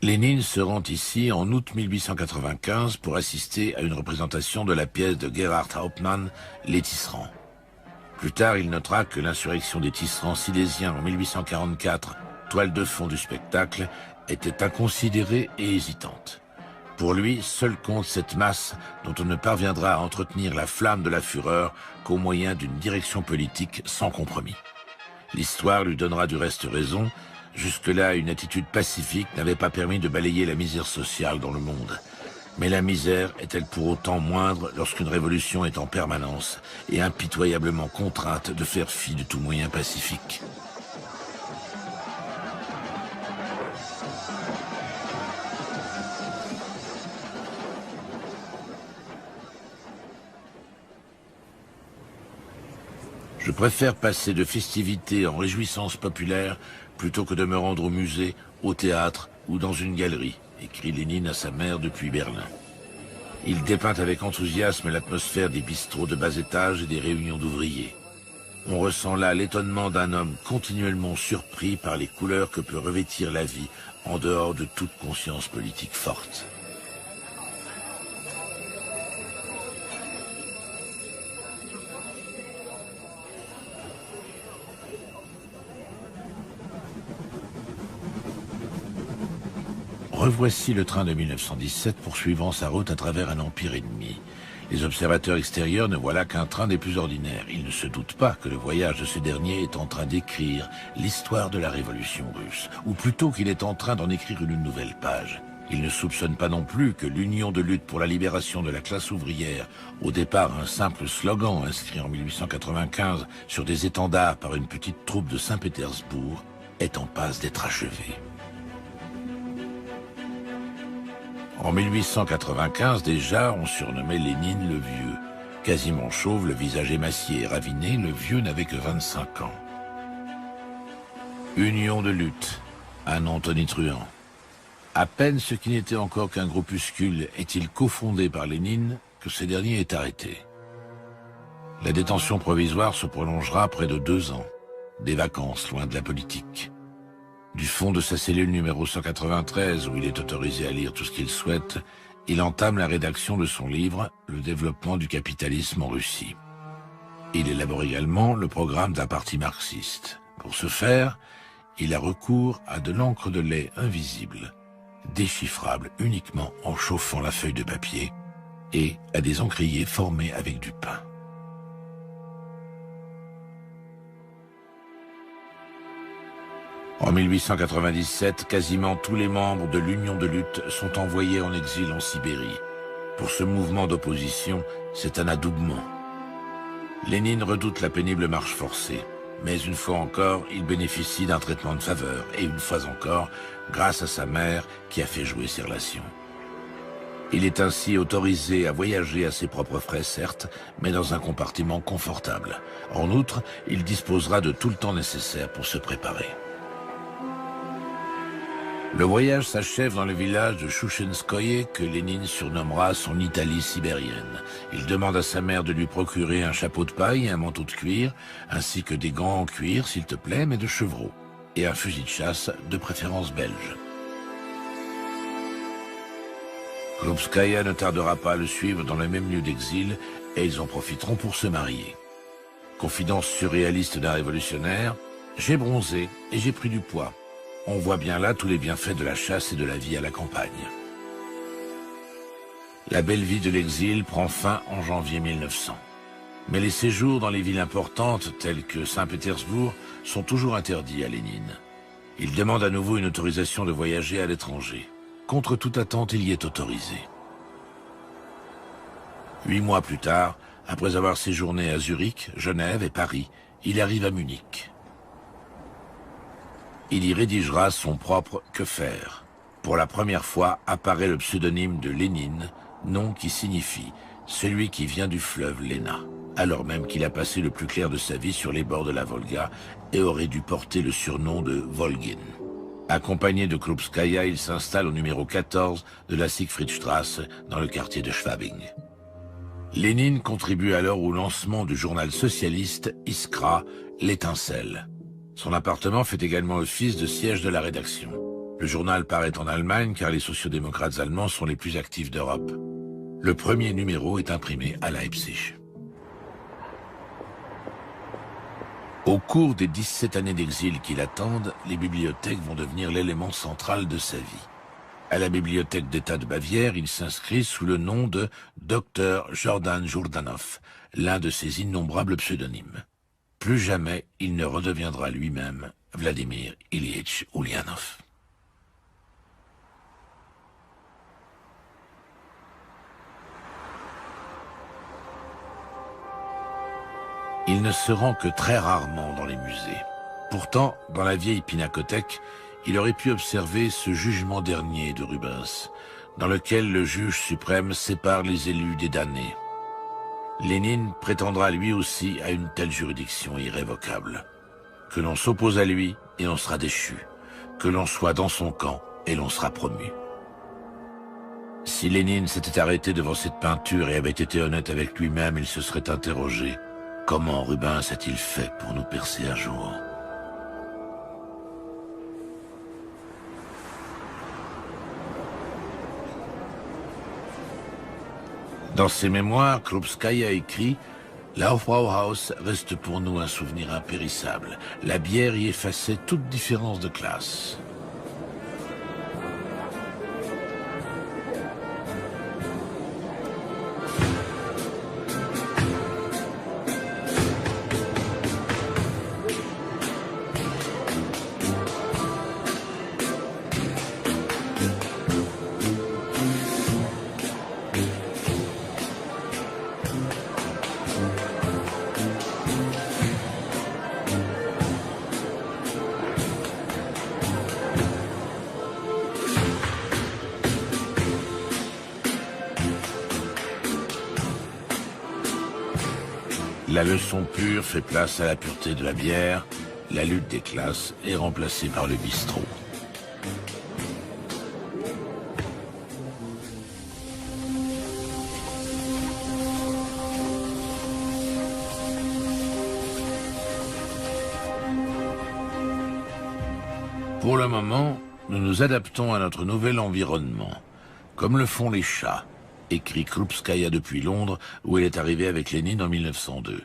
Lénine se rend ici en août 1895 pour assister à une représentation de la pièce de Gerhard Hauptmann, Les Tisserands. Plus tard, il notera que l'insurrection des tisserands silésiens en 1844, toile de fond du spectacle, était inconsidérée et hésitante. Pour lui, seule compte cette masse dont on ne parviendra à entretenir la flamme de la fureur qu'au moyen d'une direction politique sans compromis. L'histoire lui donnera du reste raison. Jusque-là, une attitude pacifique n'avait pas permis de balayer la misère sociale dans le monde. Mais la misère est-elle pour autant moindre lorsqu'une révolution est en permanence et impitoyablement contrainte de faire fi de tout moyen pacifique ? Je préfère passer de festivités en réjouissances populaires plutôt que de me rendre au musée, au théâtre ou dans une galerie, écrit Lénine à sa mère depuis Berlin. Il dépeint avec enthousiasme l'atmosphère des bistrots de bas étage et des réunions d'ouvriers. On ressent là l'étonnement d'un homme continuellement surpris par les couleurs que peut revêtir la vie en dehors de toute conscience politique forte. Revoici le train de 1917 poursuivant sa route à travers un empire ennemi. Les observateurs extérieurs ne voient là qu'un train des plus ordinaires. Ils ne se doutent pas que le voyage de ce dernier est en train d'écrire l'histoire de la révolution russe, ou plutôt qu'il est en train d'en écrire une nouvelle page. Il ne soupçonne pas non plus que l'Union de lutte pour la libération de la classe ouvrière, au départ un simple slogan inscrit en 1895 sur des étendards par une petite troupe de Saint-Pétersbourg, est en passe d'être achevée. En 1895 déjà, on surnommait Lénine le Vieux. Quasiment chauve, le visage émacié et raviné, le Vieux n'avait que 25 ans. Union de lutte, un nom tonitruant. À peine ce qui n'était encore qu'un groupuscule est-il cofondé par Lénine que ce dernier est arrêté. La détention provisoire se prolongera près de 2 ans. Des vacances loin de la politique. Du fond de sa cellule numéro 193, où il est autorisé à lire tout ce qu'il souhaite, il entame la rédaction de son livre « Le développement du capitalisme en Russie ». Il élabore également le programme d'un parti marxiste. Pour ce faire, il a recours à de l'encre de lait invisible, déchiffrable uniquement en chauffant la feuille de papier, et à des encriers formés avec du pain. En 1897, quasiment tous les membres de l'Union de lutte sont envoyés en exil en Sibérie. Pour ce mouvement d'opposition, c'est un adoubement. Lénine redoute la pénible marche forcée, mais une fois encore, il bénéficie d'un traitement de faveur, et une fois encore, grâce à sa mère qui a fait jouer ses relations. Il est ainsi autorisé à voyager à ses propres frais, certes, mais dans un compartiment confortable. En outre, il disposera de tout le temps nécessaire pour se préparer. Le voyage s'achève dans le village de Chouchenskoye que Lénine surnommera son Italie sibérienne. Il demande à sa mère de lui procurer un chapeau de paille et un manteau de cuir, ainsi que des gants en cuir, s'il te plaît, mais de chevreau, et un fusil de chasse, de préférence belge. Krupskaya ne tardera pas à le suivre dans le même lieu d'exil, et ils en profiteront pour se marier. Confidence surréaliste d'un révolutionnaire, j'ai bronzé et j'ai pris du poids. On voit bien là tous les bienfaits de la chasse et de la vie à la campagne. La belle vie de l'exil prend fin en janvier 1900. Mais les séjours dans les villes importantes, telles que Saint-Pétersbourg, sont toujours interdits à Lénine. Il demande à nouveau une autorisation de voyager à l'étranger. Contre toute attente, il y est autorisé. 8 mois plus tard, après avoir séjourné à Zurich, Genève et Paris, il arrive à Munich. Il y rédigera son propre « Que faire ». Pour la première fois apparaît le pseudonyme de Lénine, nom qui signifie « celui qui vient du fleuve Léna », alors même qu'il a passé le plus clair de sa vie sur les bords de la Volga et aurait dû porter le surnom de Volgin. Accompagné de Krupskaya, il s'installe au numéro 14 de la Siegfriedstrasse, dans le quartier de Schwabing. Lénine contribue alors au lancement du journal socialiste Iskra, l'Étincelle. Son appartement fait également office de siège de la rédaction. Le journal paraît en Allemagne car les sociodémocrates allemands sont les plus actifs d'Europe. Le premier numéro est imprimé à Leipzig. Au cours des 17 années d'exil qui l'attendent, les bibliothèques vont devenir l'élément central de sa vie. À la bibliothèque d'État de Bavière, il s'inscrit sous le nom de Dr Jordan Jourdanov, l'un de ses innombrables pseudonymes. Plus jamais il ne redeviendra lui-même Vladimir Ilyich Ulyanov. Il ne se rend que très rarement dans les musées. Pourtant, dans la vieille pinacothèque, il aurait pu observer ce jugement dernier de Rubens, dans lequel le juge suprême sépare les élus des damnés. Lénine prétendra lui aussi à une telle juridiction irrévocable. Que l'on s'oppose à lui et on sera déchu. Que l'on soit dans son camp et l'on sera promu. Si Lénine s'était arrêté devant cette peinture et avait été honnête avec lui-même, il se serait interrogé. Comment Rubens a-t-il fait pour nous percer un jour ? Dans ses mémoires, Krupskaya écrit « L'Aufbauhaus reste pour nous un souvenir impérissable. La bière y effaçait toute différence de classe. » La leçon pure fait place à la pureté de la bière, la lutte des classes est remplacée par le bistrot. Pour le moment, nous nous adaptons à notre nouvel environnement, comme le font les chats, écrit Krupskaya depuis Londres, où elle est arrivée avec Lénine en 1902.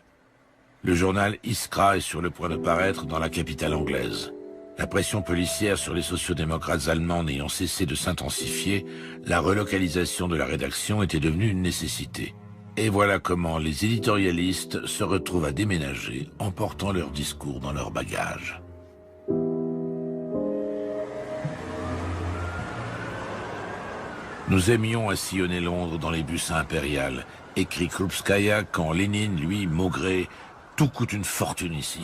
Le journal Iskra est sur le point de paraître dans la capitale anglaise. La pression policière sur les sociodémocrates allemands n'ayant cessé de s'intensifier, la relocalisation de la rédaction était devenue une nécessité. Et voilà comment les éditorialistes se retrouvent à déménager, emportant leurs discours dans leurs bagages. Nous aimions à sillonner Londres dans les bus impériales, écrit Krupskaya quand Lénine, lui, maugré « Tout coûte une fortune ici ».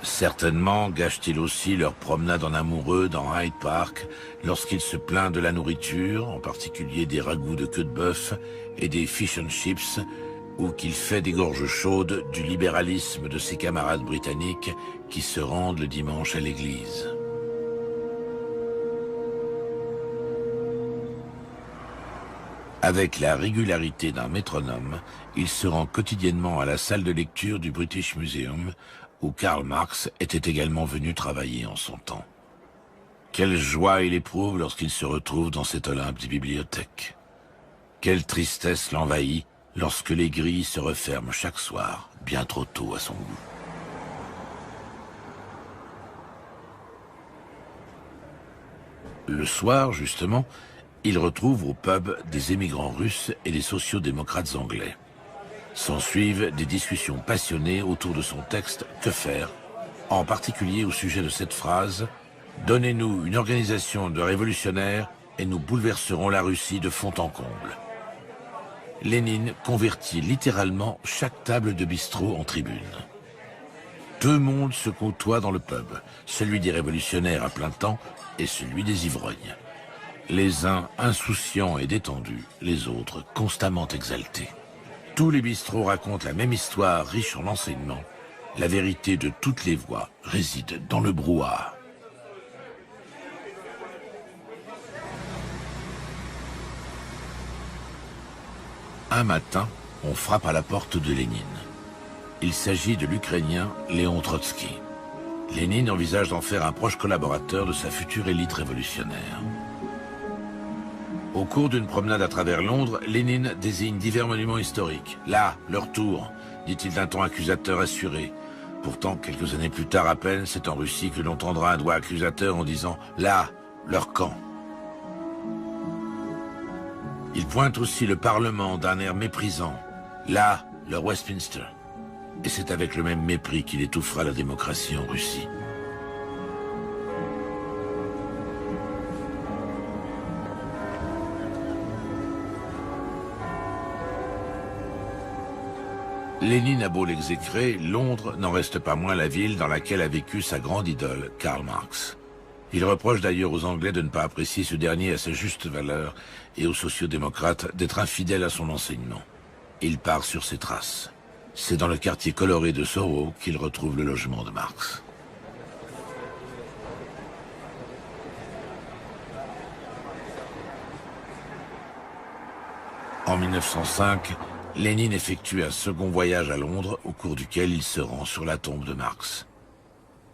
Certainement gâchent-ils aussi leur promenade en amoureux dans Hyde Park lorsqu'il se plaint de la nourriture, en particulier des ragoûts de queue de bœuf et des fish and chips, ou qu'il fait des gorges chaudes du libéralisme de ses camarades britanniques qui se rendent le dimanche à l'église. Avec la régularité d'un métronome, il se rend quotidiennement à la salle de lecture du British Museum, où Karl Marx était également venu travailler en son temps. Quelle joie il éprouve lorsqu'il se retrouve dans cet Olympe des bibliothèques. Quelle tristesse l'envahit lorsque les grilles se referment chaque soir, bien trop tôt à son goût. Le soir, justement, il retrouve au pub des émigrants russes et des sociodémocrates anglais. S'ensuivent des discussions passionnées autour de son texte « Que faire ?», en particulier au sujet de cette phrase « Donnez-nous une organisation de révolutionnaires et nous bouleverserons la Russie de fond en comble ». Lénine convertit littéralement chaque table de bistrot en tribune. Deux mondes se côtoient dans le pub, celui des révolutionnaires à plein temps et celui des ivrognes. Les uns insouciants et détendus, les autres constamment exaltés. Tous les bistrots racontent la même histoire riche en enseignements. La vérité de toutes les voix réside dans le brouhaha. Un matin, on frappe à la porte de Lénine. Il s'agit de l'Ukrainien Léon Trotsky. Lénine envisage d'en faire un proche collaborateur de sa future élite révolutionnaire. Au cours d'une promenade à travers Londres, Lénine désigne divers monuments historiques. Là, leur tour, dit-il d'un ton accusateur assuré. Pourtant, quelques années plus tard à peine, c'est en Russie que l'on tendra un doigt accusateur en disant « là, leur camp ». Il pointe aussi le Parlement d'un air méprisant. Là, leur Westminster. Et c'est avec le même mépris qu'il étouffera la démocratie en Russie. Lénine a beau l'exécrer, Londres n'en reste pas moins la ville dans laquelle a vécu sa grande idole, Karl Marx. Il reproche d'ailleurs aux Anglais de ne pas apprécier ce dernier à sa juste valeur et aux sociodémocrates d'être infidèles à son enseignement. Il part sur ses traces. C'est dans le quartier coloré de Soho qu'il retrouve le logement de Marx. En 1905, Lénine effectue un second voyage à Londres au cours duquel il se rend sur la tombe de Marx.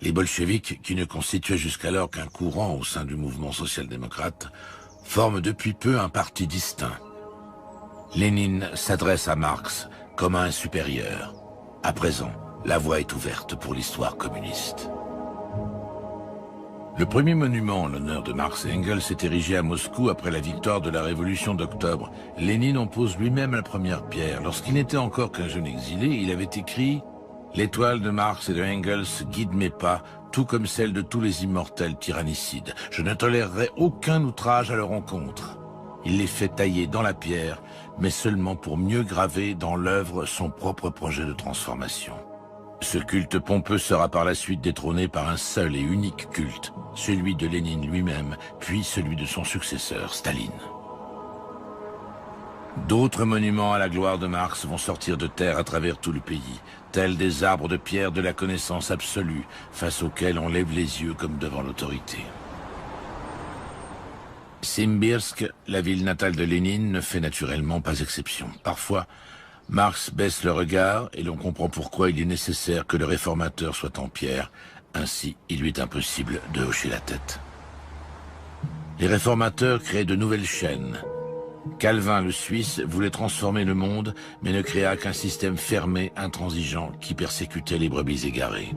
Les bolcheviks, qui ne constituaient jusqu'alors qu'un courant au sein du mouvement social-démocrate, forment depuis peu un parti distinct. Lénine s'adresse à Marx comme à un supérieur. À présent, la voie est ouverte pour l'histoire communiste. Le premier monument en l'honneur de Marx et Engels s'est érigé à Moscou après la victoire de la Révolution d'octobre. Lénine en pose lui-même la première pierre. Lorsqu'il n'était encore qu'un jeune exilé, il avait écrit « L'étoile de Marx et de Engels guide mes pas, tout comme celle de tous les immortels tyrannicides. Je ne tolérerai aucun outrage à leur encontre. » Il les fait tailler dans la pierre, mais seulement pour mieux graver dans l'œuvre son propre projet de transformation. Ce culte pompeux sera par la suite détrôné par un seul et unique culte, celui de Lénine lui-même, puis celui de son successeur, Staline. D'autres monuments à la gloire de Marx vont sortir de terre à travers tout le pays, tels des arbres de pierre de la connaissance absolue, face auxquels on lève les yeux comme devant l'autorité. Simbirsk, la ville natale de Lénine, ne fait naturellement pas exception. Parfois, Marx baisse le regard et l'on comprend pourquoi il est nécessaire que le réformateur soit en pierre. Ainsi, il lui est impossible de hocher la tête. Les réformateurs créent de nouvelles chaînes. Calvin, le Suisse, voulait transformer le monde, mais ne créa qu'un système fermé, intransigeant, qui persécutait les brebis égarées.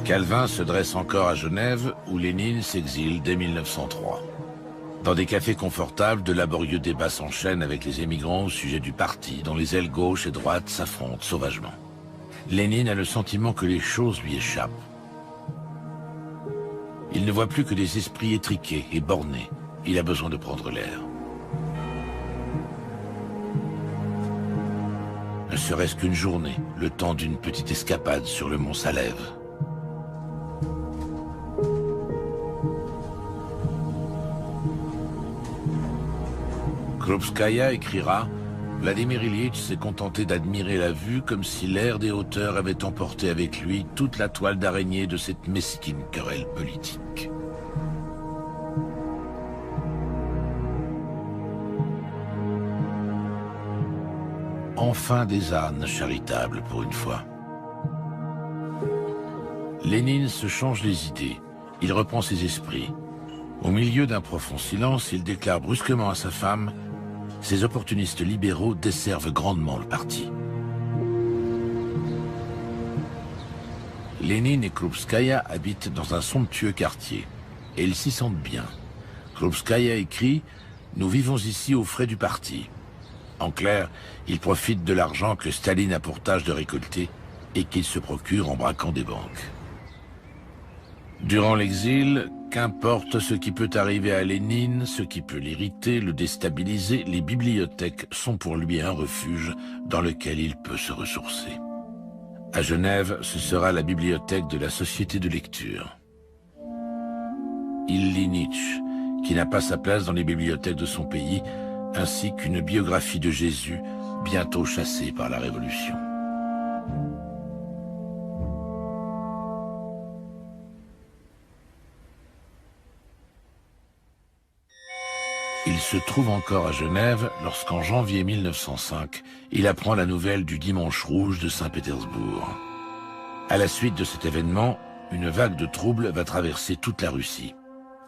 Calvin se dresse encore à Genève, où Lénine s'exile dès 1903. Dans des cafés confortables, de laborieux débats s'enchaînent avec les émigrants au sujet du parti, dont les ailes gauche et droite s'affrontent sauvagement. Lénine a le sentiment que les choses lui échappent. Il ne voit plus que des esprits étriqués et bornés. Il a besoin de prendre l'air. Ne serait-ce qu'une journée, le temps d'une petite escapade sur le mont Salève. Krupskaya écrira « Vladimir Ilitch s'est contenté d'admirer la vue comme si l'air des hauteurs avait emporté avec lui toute la toile d'araignée de cette mesquine querelle politique. » Enfin des ânes charitables pour une fois. Lénine se change les idées, il reprend ses esprits. Au milieu d'un profond silence, il déclare brusquement à sa femme: ces opportunistes libéraux desservent grandement le parti. Lénine et Krupskaya habitent dans un somptueux quartier, et ils s'y sentent bien. Krupskaya écrit « Nous vivons ici aux frais du parti ». En clair, ils profitent de l'argent que Staline a pour tâche de récolter et qu'il se procure en braquant des banques. Durant l'exil, qu'importe ce qui peut arriver à Lénine, ce qui peut l'irriter, le déstabiliser, les bibliothèques sont pour lui un refuge dans lequel il peut se ressourcer. À Genève, ce sera la bibliothèque de la Société de lecture. Il lit Nietzsche, qui n'a pas sa place dans les bibliothèques de son pays, ainsi qu'une biographie de Jésus, bientôt chassée par la Révolution. Il se trouve encore à Genève lorsqu'en janvier 1905, il apprend la nouvelle du Dimanche rouge de Saint-Pétersbourg. À la suite de cet événement, une vague de troubles va traverser toute la Russie.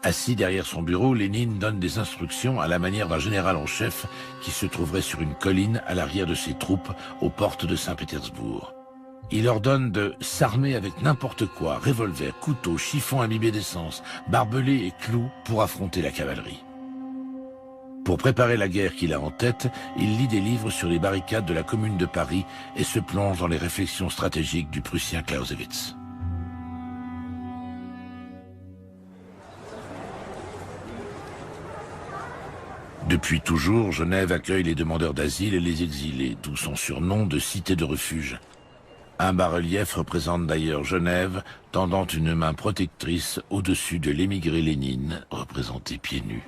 Assis derrière son bureau, Lénine donne des instructions à la manière d'un général en chef qui se trouverait sur une colline à l'arrière de ses troupes aux portes de Saint-Pétersbourg. Il ordonne de s'armer avec n'importe quoi, revolver, couteau, chiffon imbibé d'essence, barbelés et clous pour affronter la cavalerie. Pour préparer la guerre qu'il a en tête, il lit des livres sur les barricades de la Commune de Paris et se plonge dans les réflexions stratégiques du Prussien Clausewitz. Depuis toujours, Genève accueille les demandeurs d'asile et les exilés, d'où son surnom de cité de refuge. Un bas-relief représente d'ailleurs Genève, tendant une main protectrice au-dessus de l'émigré Lénine, représenté pieds nus.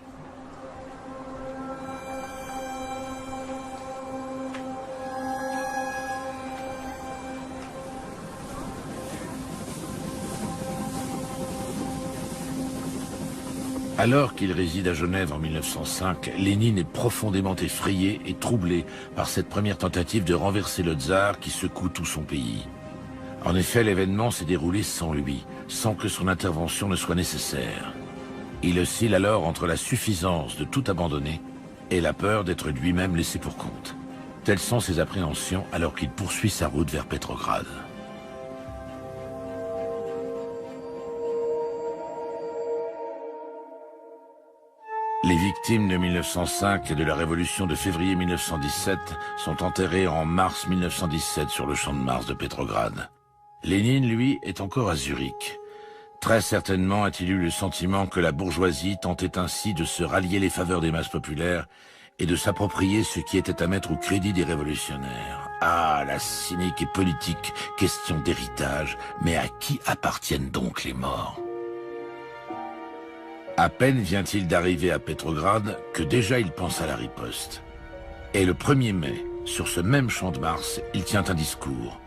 Alors qu'il réside à Genève en 1905, Lénine est profondément effrayé et troublé par cette première tentative de renverser le tsar qui secoue tout son pays. En effet, l'événement s'est déroulé sans lui, sans que son intervention ne soit nécessaire. Il oscille alors entre la suffisance de tout abandonner et la peur d'être lui-même laissé pour compte. Telles sont ses appréhensions alors qu'il poursuit sa route vers Petrograd. Les victimes de 1905 et de la révolution de février 1917 sont enterrées en mars 1917 sur le champ de Mars de Petrograd. Lénine, lui, est encore à Zurich. Très certainement a-t-il eu le sentiment que la bourgeoisie tentait ainsi de se rallier les faveurs des masses populaires et de s'approprier ce qui était à mettre au crédit des révolutionnaires. Ah, la cynique et politique question d'héritage, mais à qui appartiennent donc les morts ? À peine vient-il d'arriver à Petrograd que déjà il pense à la riposte. Et le 1er mai, sur ce même champ de Mars, il tient un discours.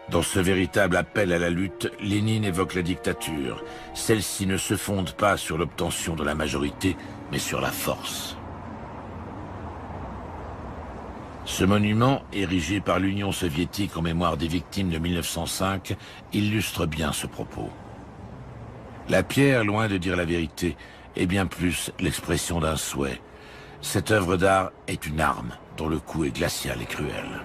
Dans ce véritable appel à la lutte, Lénine évoque la dictature. Celle-ci ne se fonde pas sur l'obtention de la majorité, mais sur la force. Ce monument, érigé par l'Union soviétique en mémoire des victimes de 1905, illustre bien ce propos. La pierre, loin de dire la vérité, est bien plus l'expression d'un souhait. Cette œuvre d'art est une arme dont le coup est glacial et cruel.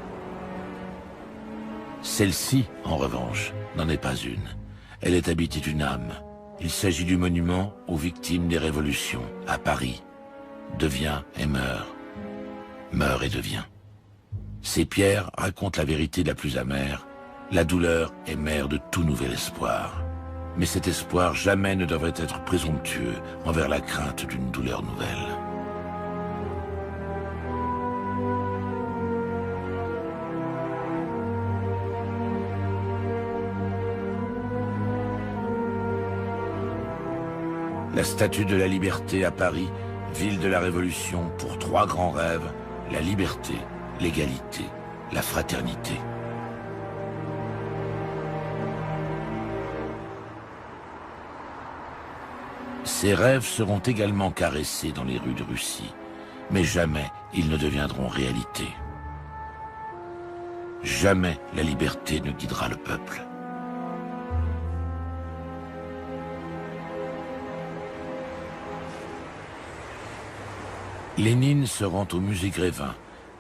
Celle-ci, en revanche, n'en est pas une. Elle est habitée d'une âme. Il s'agit du monument aux victimes des révolutions, à Paris. Devient et meurt. Meurt et devient. Ces pierres racontent la vérité la plus amère. La douleur est mère de tout nouvel espoir. Mais cet espoir jamais ne devrait être présomptueux envers la crainte d'une douleur nouvelle. La Statue de la Liberté à Paris, ville de la Révolution, pour 3 grands rêves, la liberté, l'égalité, la fraternité. Ces rêves seront également caressés dans les rues de Russie, mais jamais ils ne deviendront réalité. Jamais la liberté ne guidera le peuple. Lénine se rend au musée Grévin,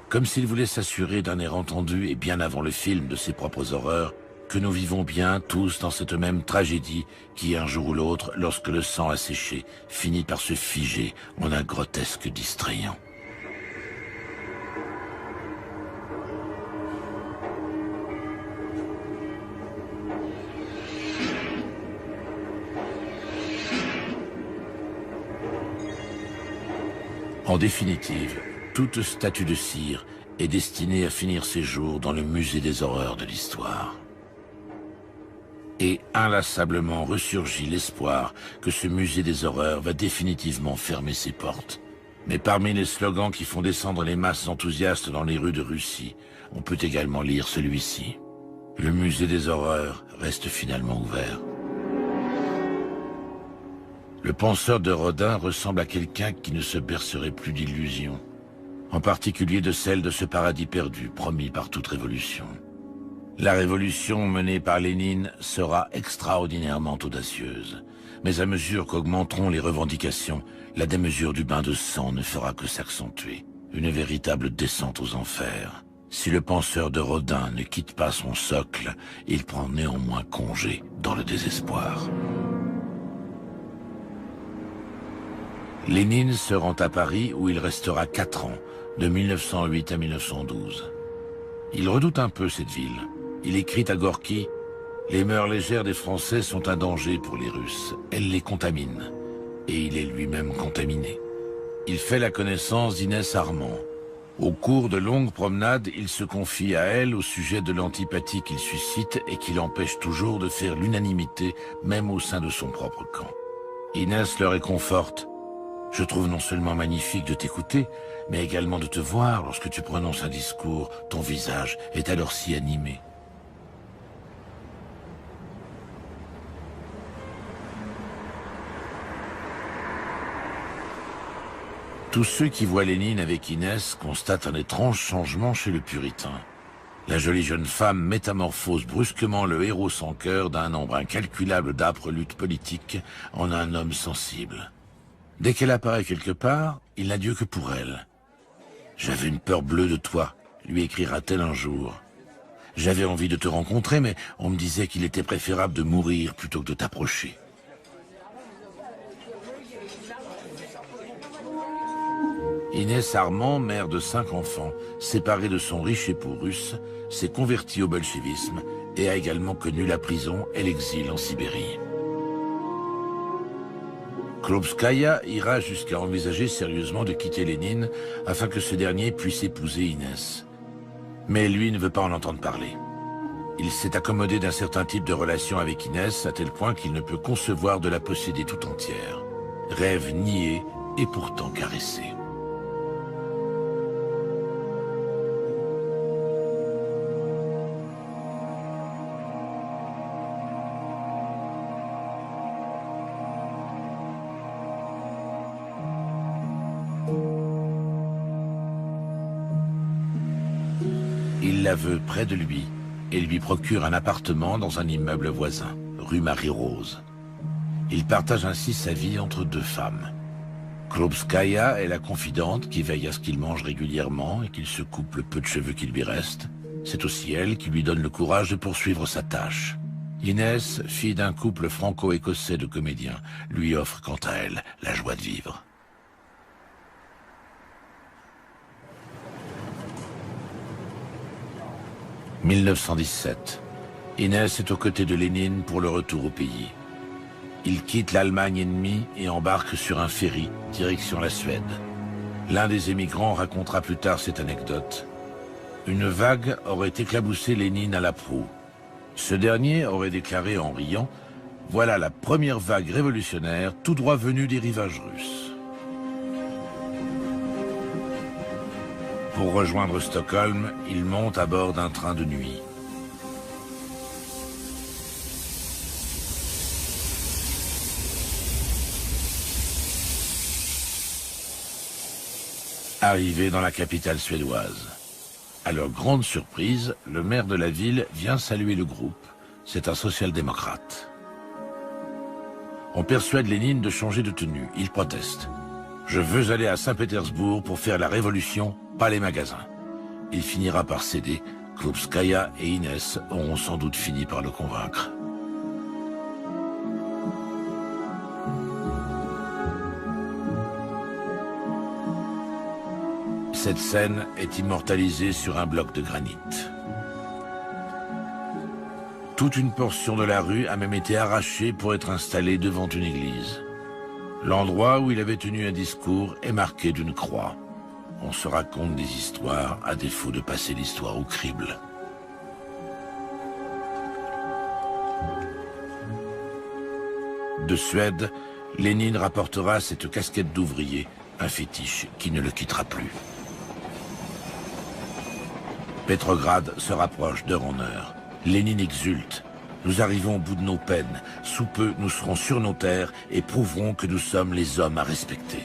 comme s'il voulait s'assurer d'un air entendu et bien avant le film de ses propres horreurs, que nous vivons bien tous dans cette même tragédie qui, un jour ou l'autre, lorsque le sang a séché, finit par se figer en un grotesque distrayant. En définitive, toute statue de cire est destinée à finir ses jours dans le musée des horreurs de l'histoire. Et inlassablement ressurgit l'espoir que ce musée des horreurs va définitivement fermer ses portes. Mais parmi les slogans qui font descendre les masses enthousiastes dans les rues de Russie, on peut également lire celui-ci. Le musée des horreurs reste finalement ouvert. Le penseur de Rodin ressemble à quelqu'un qui ne se bercerait plus d'illusions, en particulier de celle de ce paradis perdu promis par toute révolution. La révolution menée par Lénine sera extraordinairement audacieuse, mais à mesure qu'augmenteront les revendications, la démesure du bain de sang ne fera que s'accentuer. Une véritable descente aux enfers. Si le penseur de Rodin ne quitte pas son socle, il prend néanmoins congé dans le désespoir. Lénine se rend à Paris où il restera 4 ans, de 1908 à 1912. Il redoute un peu cette ville. Il écrit à Gorky « Les mœurs légères des Français sont un danger pour les Russes. Elles les contaminent. » Et il est lui-même contaminé. Il fait la connaissance d'Inès Armand. Au cours de longues promenades, il se confie à elle au sujet de l'antipathie qu'il suscite et qui l'empêche toujours de faire l'unanimité, même au sein de son propre camp. Inès le réconforte. Je trouve non seulement magnifique de t'écouter, mais également de te voir lorsque tu prononces un discours. Ton visage est alors si animé. Tous ceux qui voient Lénine avec Inès constatent un étrange changement chez le puritain. La jolie jeune femme métamorphose brusquement le héros sans cœur d'un nombre incalculable d'âpres luttes politiques en un homme sensible. Dès qu'elle apparaît quelque part, il n'a Dieu que pour elle. « J'avais une peur bleue de toi », lui écrira-t-elle un jour. « J'avais envie de te rencontrer, mais on me disait qu'il était préférable de mourir plutôt que de t'approcher. » Inès Armand, mère de 5 enfants, séparée de son riche époux russe, s'est convertie au bolchevisme et a également connu la prison et l'exil en Sibérie. Klobskaya ira jusqu'à envisager sérieusement de quitter Lénine afin que ce dernier puisse épouser Inès. Mais lui ne veut pas en entendre parler. Il s'est accommodé d'un certain type de relation avec Inès à tel point qu'il ne peut concevoir de la posséder tout entière. rêve nié et pourtant caressé. Il la veut près de lui et lui procure un appartement dans un immeuble voisin, rue Marie-Rose. Il partage ainsi sa vie entre deux femmes. Krupskaya est la confidente qui veille à ce qu'il mange régulièrement et qu'il se coupe le peu de cheveux qui lui reste. C'est aussi elle qui lui donne le courage de poursuivre sa tâche. Inès, fille d'un couple franco-écossais de comédiens, lui offre quant à elle la joie de vivre. « 1917. Inès est aux côtés de Lénine pour le retour au pays. Il quitte l'Allemagne ennemie et embarque sur un ferry, direction la Suède. L'un des émigrants racontera plus tard cette anecdote. Une vague aurait éclaboussé Lénine à la proue. Ce dernier aurait déclaré en riant « Voilà la première vague révolutionnaire tout droit venue des rivages russes. » Pour rejoindre Stockholm, il monte à bord d'un train de nuit. Arrivé dans la capitale suédoise. À leur grande surprise, le maire de la ville vient saluer le groupe. C'est un social-démocrate. On persuade Lénine de changer de tenue. Il proteste. « Je veux aller à Saint-Pétersbourg pour faire la révolution, pas les magasins. » Il finira par céder. Krupskaya et Inès auront sans doute fini par le convaincre. Cette scène est immortalisée sur un bloc de granit. Toute une portion de la rue a même été arrachée pour être installée devant une église. L'endroit où il avait tenu un discours est marqué d'une croix. On se raconte des histoires à défaut de passer l'histoire au crible. De Suède, Lénine rapportera cette casquette d'ouvrier, un fétiche qui ne le quittera plus. Petrograd se rapproche d'heure en heure. Lénine exulte. Nous arrivons au bout de nos peines. Sous peu, nous serons sur nos terres et prouverons que nous sommes les hommes à respecter.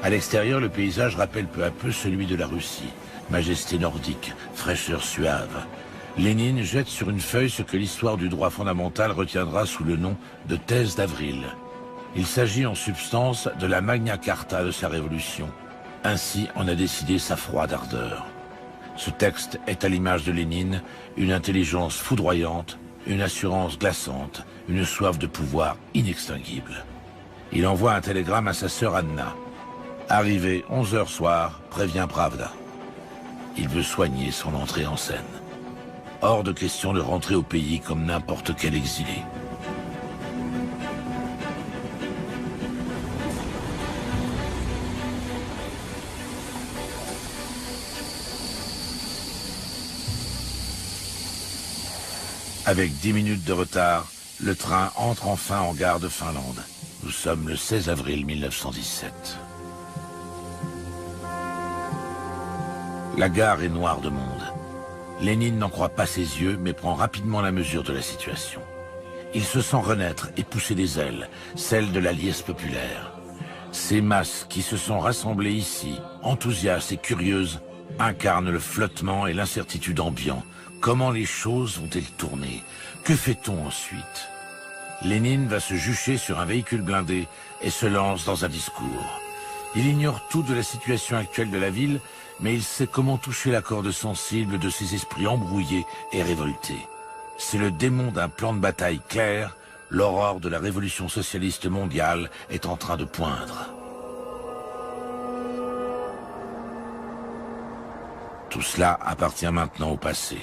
À l'extérieur, le paysage rappelle peu à peu celui de la Russie. Majesté nordique, fraîcheur suave. Lénine jette sur une feuille ce que l'histoire du droit fondamental retiendra sous le nom de thèse d'avril. Il s'agit en substance de la Magna Carta de sa révolution. Ainsi en a décidé sa froide ardeur. Ce texte est à l'image de Lénine, une intelligence foudroyante, une assurance glaçante, une soif de pouvoir inextinguible. Il envoie un télégramme à sa sœur Anna. Arrivé 11h soir, prévient Pravda. Il veut soigner son entrée en scène. Hors de question de rentrer au pays comme n'importe quel exilé. Avec 10 minutes de retard, le train entre enfin en gare de Finlande. Nous sommes le 16 avril 1917. La gare est noire de monde. Lénine n'en croit pas ses yeux, mais prend rapidement la mesure de la situation. Il se sent renaître et pousser des ailes, celles de la liesse populaire. Ces masses qui se sont rassemblées ici, enthousiastes et curieuses, incarnent le flottement et l'incertitude ambiant. Comment les choses vont-elles tourner? Que fait-on ensuite? Lénine va se jucher sur un véhicule blindé et se lance dans un discours. Il ignore tout de la situation actuelle de la ville, mais il sait comment toucher la corde sensible de ces esprits embrouillés et révoltés. C'est le démon d'un plan de bataille clair, l'aurore de la révolution socialiste mondiale est en train de poindre. Tout cela appartient maintenant au passé.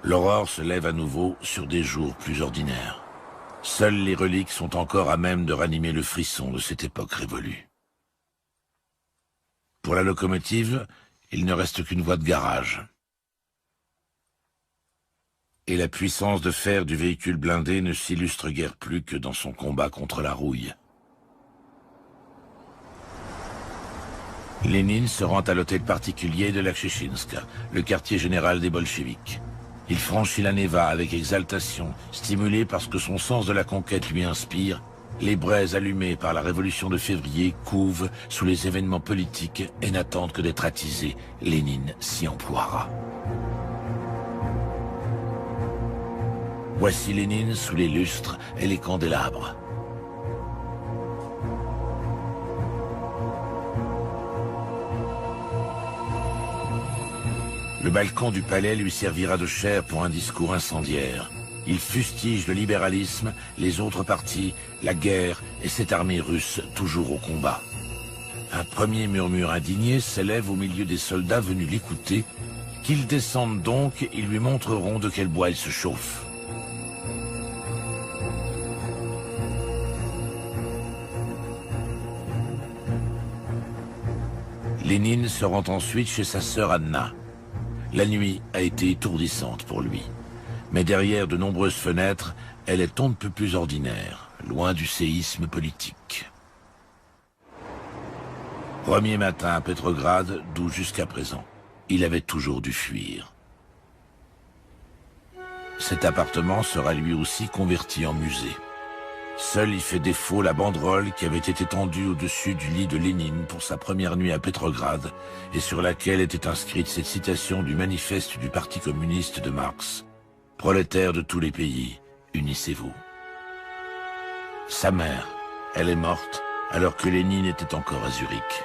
L'aurore se lève à nouveau sur des jours plus ordinaires. Seules les reliques sont encore à même de ranimer le frisson de cette époque révolue. Pour la locomotive, il ne reste qu'une voie de garage. Et la puissance de fer du véhicule blindé ne s'illustre guère plus que dans son combat contre la rouille. Lénine se rend à l'hôtel particulier de Lakhchéchinsk, le quartier général des bolcheviks. Il franchit la Neva avec exaltation, stimulé par ce que son sens de la conquête lui inspire. Les braises allumées par la révolution de février couvent sous les événements politiques et n'attendent que d'être attisées. Lénine s'y emploiera. Voici Lénine sous les lustres et les candélabres. Le balcon du palais lui servira de chair pour un discours incendiaire. Il fustige le libéralisme, les autres partis, la guerre et cette armée russe toujours au combat. Un premier murmure indigné s'élève au milieu des soldats venus l'écouter. Qu'ils descendent donc, ils lui montreront de quel bois il se chauffe. Lénine se rend ensuite chez sa sœur Anna. La nuit a été étourdissante pour lui. Mais derrière de nombreuses fenêtres, elle est on ne peut plus ordinaire, loin du séisme politique. Premier matin à Petrograd, d'où jusqu'à présent, il avait toujours dû fuir. Cet appartement sera lui aussi converti en musée. Seul y fait défaut la banderole qui avait été tendue au-dessus du lit de Lénine pour sa première nuit à Petrograd et sur laquelle était inscrite cette citation du manifeste du Parti communiste de Marx. Prolétaires de tous les pays, unissez-vous. Sa mère, elle est morte alors que Lénine était encore à Zurich.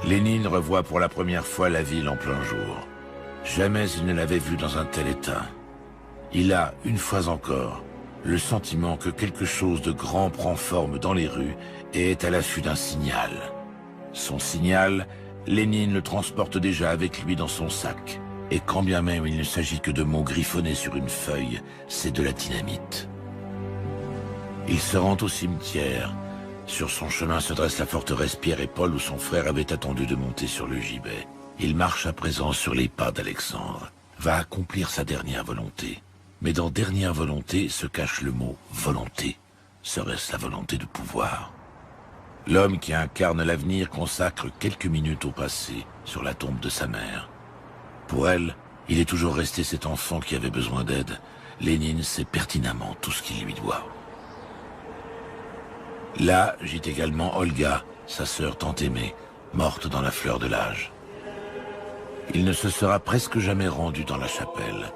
Lénine revoit pour la première fois la ville en plein jour. Jamais il ne l'avait vue dans un tel état. Il a, une fois encore, le sentiment que quelque chose de grand prend forme dans les rues et est à l'affût d'un signal. Son signal, Lénine le transporte déjà avec lui dans son sac. Et quand bien même il ne s'agit que de mots griffonnés sur une feuille, c'est de la dynamite. Il se rend au cimetière. Sur son chemin se dresse la forteresse Pierre et Paul où son frère avait attendu de monter sur le gibet. Il marche à présent sur les pas d'Alexandre, va accomplir sa dernière volonté. Mais dans dernière volonté se cache le mot volonté. Serait-ce la volonté de pouvoir? L'homme qui incarne l'avenir consacre quelques minutes au passé sur la tombe de sa mère. Pour elle, il est toujours resté cet enfant qui avait besoin d'aide. Lénine sait pertinemment tout ce qu'il lui doit. Là gît également Olga, sa sœur tant aimée, morte dans la fleur de l'âge. Il ne se sera presque jamais rendu dans la chapelle.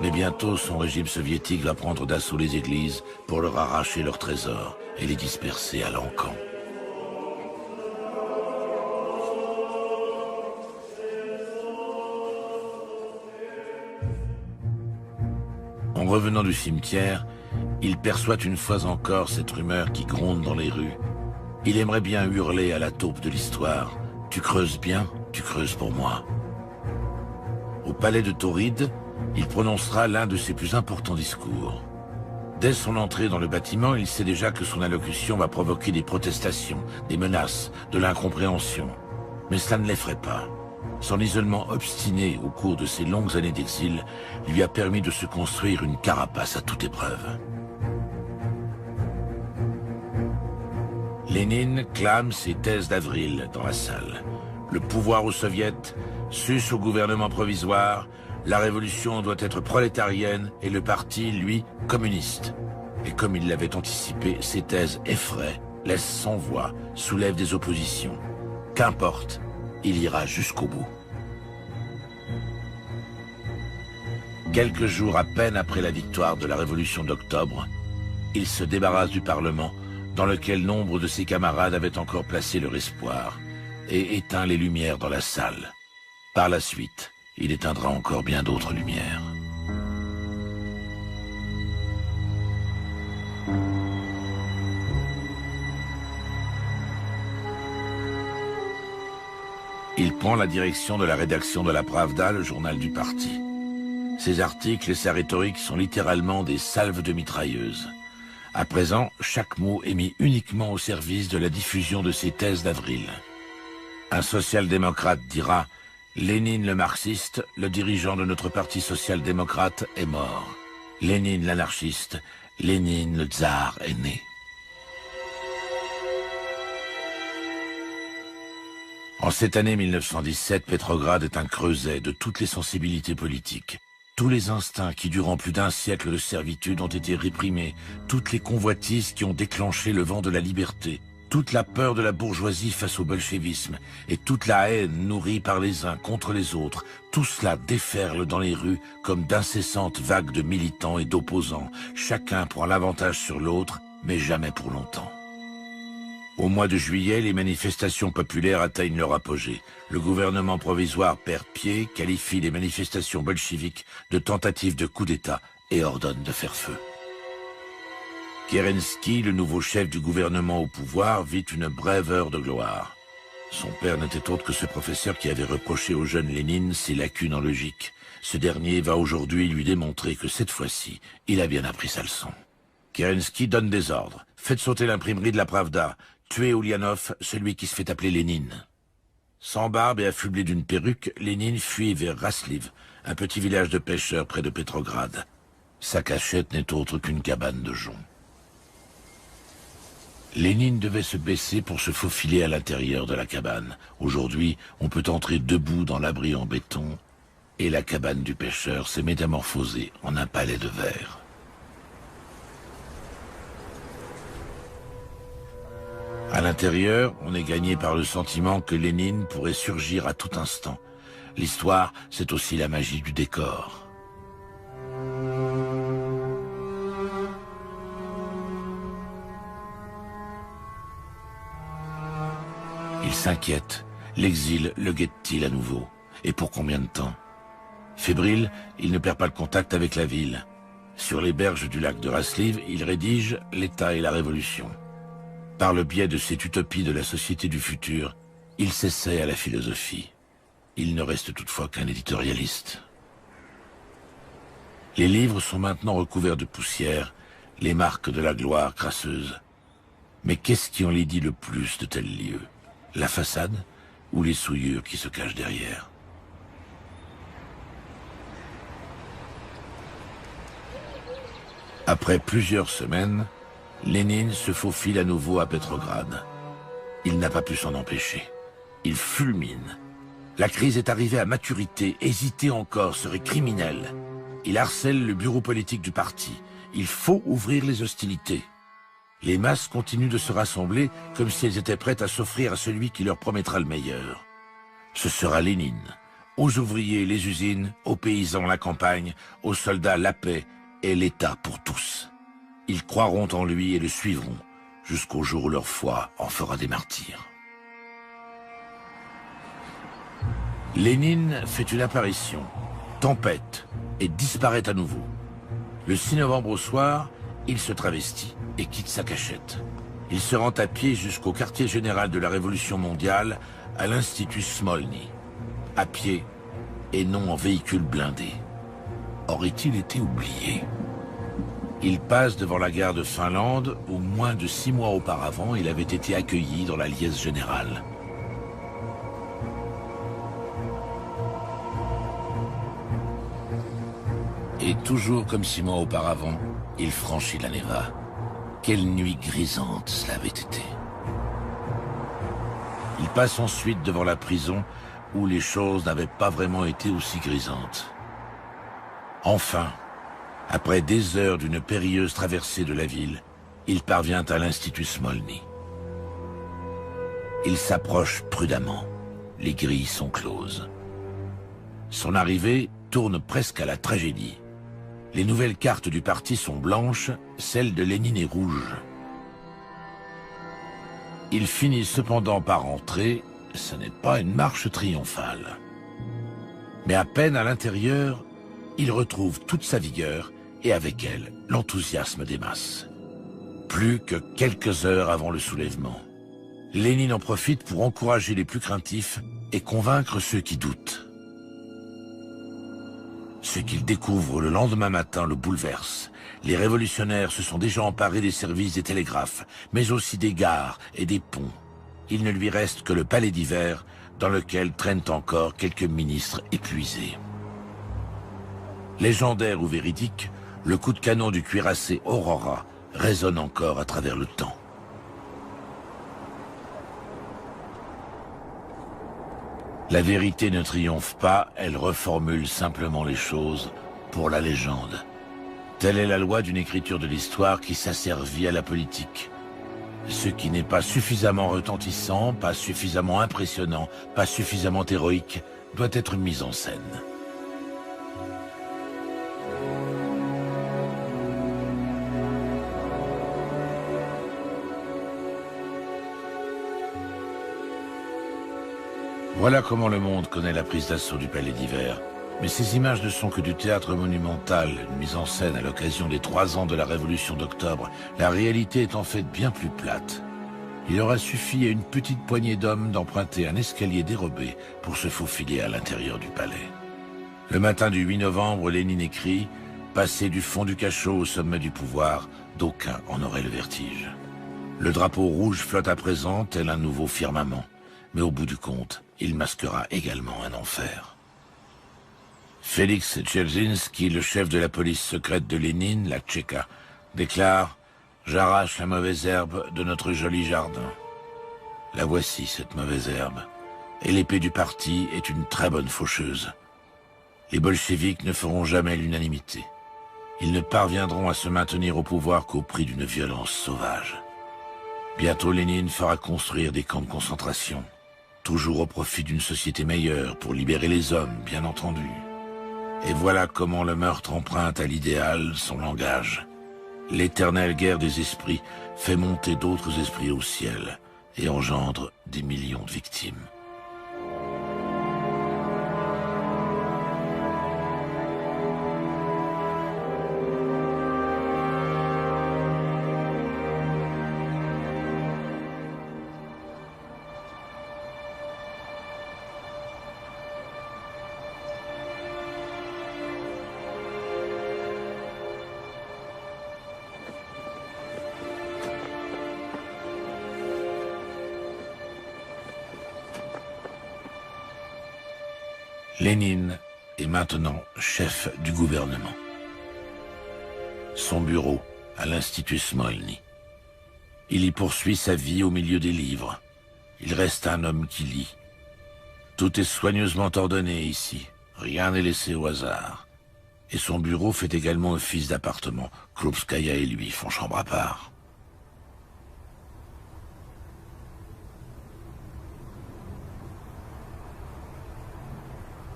Mais bientôt, son régime soviétique va prendre d'assaut les églises pour leur arracher leurs trésors et les disperser à l'encan. En revenant du cimetière, il perçoit une fois encore cette rumeur qui gronde dans les rues. Il aimerait bien hurler à la taupe de l'histoire. « Tu creuses bien, tu creuses pour moi ». Au palais de Tauride, il prononcera l'un de ses plus importants discours. Dès son entrée dans le bâtiment, il sait déjà que son allocution va provoquer des protestations, des menaces, de l'incompréhension. Mais cela ne l'effraie pas. Son isolement obstiné au cours de ses longues années d'exil lui a permis de se construire une carapace à toute épreuve. Lénine clame ses thèses d'avril dans la salle. Le pouvoir aux soviets, sus au gouvernement provisoire, la révolution doit être prolétarienne et le parti, lui, communiste. Et comme il l'avait anticipé, ces thèses effraient, laissent sans voix, soulèvent des oppositions. Qu'importe, il ira jusqu'au bout. Quelques jours à peine après la victoire de la Révolution d'octobre, il se débarrasse du Parlement, dans lequel nombre de ses camarades avaient encore placé leur espoir, et éteint les lumières dans la salle. Par la suite, il éteindra encore bien d'autres lumières. Il prend la direction de la rédaction de la Pravda, le journal du parti. Ses articles et sa rhétorique sont littéralement des salves de mitrailleuses. À présent, chaque mot est mis uniquement au service de la diffusion de ses thèses d'avril. Un social-démocrate dira Lénine le marxiste, le dirigeant de notre parti social-démocrate, est mort. Lénine l'anarchiste, Lénine le tsar est né. En cette année 1917, Petrograd est un creuset de toutes les sensibilités politiques. Tous les instincts qui, durant plus d'un siècle de servitude, ont été réprimés, toutes les convoitises qui ont déclenché le vent de la liberté, toute la peur de la bourgeoisie face au bolchevisme, et toute la haine nourrie par les uns contre les autres, tout cela déferle dans les rues comme d'incessantes vagues de militants et d'opposants, chacun prend l'avantage sur l'autre, mais jamais pour longtemps. Au mois de juillet, les manifestations populaires atteignent leur apogée. Le gouvernement provisoire perd pied, qualifie les manifestations bolcheviques de tentatives de coup d'État et ordonne de faire feu. Kerensky, le nouveau chef du gouvernement au pouvoir, vit une brève heure de gloire. Son père n'était autre que ce professeur qui avait reproché au jeune Lénine ses lacunes en logique. Ce dernier va aujourd'hui lui démontrer que cette fois-ci, il a bien appris sa leçon. Kerensky donne des ordres. Faites sauter l'imprimerie de la Pravda. Tuez Oulianov, celui qui se fait appeler Lénine. Sans barbe et affublé d'une perruque, Lénine fuit vers Rasliv, un petit village de pêcheurs près de Petrograd. Sa cachette n'est autre qu'une cabane de joncs. Lénine devait se baisser pour se faufiler à l'intérieur de la cabane. Aujourd'hui, on peut entrer debout dans l'abri en béton, et la cabane du pêcheur s'est métamorphosée en un palais de verre. À l'intérieur, on est gagné par le sentiment que Lénine pourrait surgir à tout instant. L'histoire, c'est aussi la magie du décor. Il s'inquiète. L'exil le guette-t-il à nouveau? Et pour combien de temps? Fébrile, il ne perd pas le contact avec la ville. Sur les berges du lac de Rasliv, il rédige « L'État et la Révolution ». Par le biais de cette utopie de la société du futur, il s'essaie à la philosophie. Il ne reste toutefois qu'un éditorialiste. Les livres sont maintenant recouverts de poussière, les marques de la gloire crasseuse. Mais qu'est-ce qui en les dit le plus de tels lieux? La façade ou les souillures qui se cachent derrière? Après plusieurs semaines, Lénine se faufile à nouveau à Petrograd. Il n'a pas pu s'en empêcher. Il fulmine. La crise est arrivée à maturité. Hésiter encore serait criminel. Il harcèle le bureau politique du parti. Il faut ouvrir les hostilités. Les masses continuent de se rassembler comme si elles étaient prêtes à s'offrir à celui qui leur promettra le meilleur. Ce sera Lénine. Aux ouvriers les usines, aux paysans la campagne, aux soldats la paix et l'État pour tous. Ils croiront en lui et le suivront, jusqu'au jour où leur foi en fera des martyrs. Lénine fait une apparition, tempête, et disparaît à nouveau. Le 6 novembre au soir, il se travestit et quitte sa cachette. Il se rend à pied jusqu'au quartier général de la Révolution mondiale, à l'Institut Smolny. À pied, et non en véhicule blindé. Aurait-il été oublié ? Il passe devant la gare de Finlande où moins de 6 mois auparavant, il avait été accueilli dans la liesse générale. Et toujours comme 6 mois auparavant, il franchit la Neva. Quelle nuit grisante cela avait été. Il passe ensuite devant la prison où les choses n'avaient pas vraiment été aussi grisantes. Enfin, après des heures d'une périlleuse traversée de la ville, il parvient à l'Institut Smolny. Il s'approche prudemment. Les grilles sont closes. Son arrivée tourne presque à la tragédie. Les nouvelles cartes du parti sont blanches, celles de Lénine est rouge. Il finit cependant par entrer, ce n'est pas une marche triomphale. Mais à peine à l'intérieur, il retrouve toute sa vigueur et avec elle, l'enthousiasme des masses. Plus que quelques heures avant le soulèvement. Lénine en profite pour encourager les plus craintifs et convaincre ceux qui doutent. Ce qu'il découvre le lendemain matin le bouleverse. Les révolutionnaires se sont déjà emparés des services des télégraphes, mais aussi des gares et des ponts. Il ne lui reste que le palais d'hiver, dans lequel traînent encore quelques ministres épuisés. Légendaire ou véridique, le coup de canon du cuirassé Aurora résonne encore à travers le temps. La vérité ne triomphe pas, elle reformule simplement les choses pour la légende. Telle est la loi d'une écriture de l'histoire qui s'asservit à la politique. Ce qui n'est pas suffisamment retentissant, pas suffisamment impressionnant, pas suffisamment héroïque, doit être mis en scène. Voilà comment le monde connaît la prise d'assaut du Palais d'Hiver. Mais ces images ne sont que du théâtre monumental, une mise en scène à l'occasion des 3 ans de la Révolution d'Octobre. La réalité est en fait bien plus plate. Il aura suffi à une petite poignée d'hommes d'emprunter un escalier dérobé pour se faufiler à l'intérieur du palais. Le matin du 8 novembre, Lénine écrit « Passer du fond du cachot au sommet du pouvoir, d'aucuns en auraient le vertige. » Le drapeau rouge flotte à présent tel un nouveau firmament. Mais au bout du compte, il masquera également un enfer. Félix Dzerzhinsky, le chef de la police secrète de Lénine, la Tchéka, déclare « J'arrache la mauvaise herbe de notre joli jardin. » La voici, cette mauvaise herbe, et l'épée du parti est une très bonne faucheuse. Les bolcheviks ne feront jamais l'unanimité. Ils ne parviendront à se maintenir au pouvoir qu'au prix d'une violence sauvage. Bientôt Lénine fera construire des camps de concentration, toujours au profit d'une société meilleure pour libérer les hommes, bien entendu. Et voilà comment le meurtre emprunte à l'idéal son langage. L'éternelle guerre des esprits fait monter d'autres esprits au ciel et engendre des millions de victimes. Lénine est maintenant chef du gouvernement. Son bureau à l'Institut Smolny. Il y poursuit sa vie au milieu des livres. Il reste un homme qui lit. Tout est soigneusement ordonné ici. Rien n'est laissé au hasard. Et son bureau fait également office d'appartement. Krupskaya et lui font chambre à part.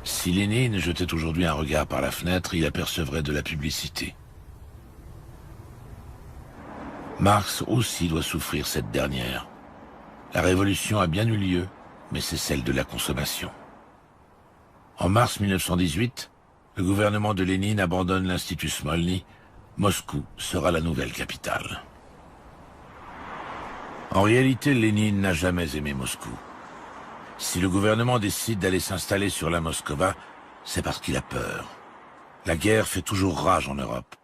Si Lénine jetait aujourd'hui un regard par la fenêtre, il apercevrait de la publicité. Marx aussi doit souffrir cette dernière. La révolution a bien eu lieu, mais c'est celle de la consommation. En mars 1918, le gouvernement de Lénine abandonne l'Institut Smolny. Moscou sera la nouvelle capitale. En réalité, Lénine n'a jamais aimé Moscou. Si le gouvernement décide d'aller s'installer sur la Moskova, c'est parce qu'il a peur. La guerre fait toujours rage en Europe.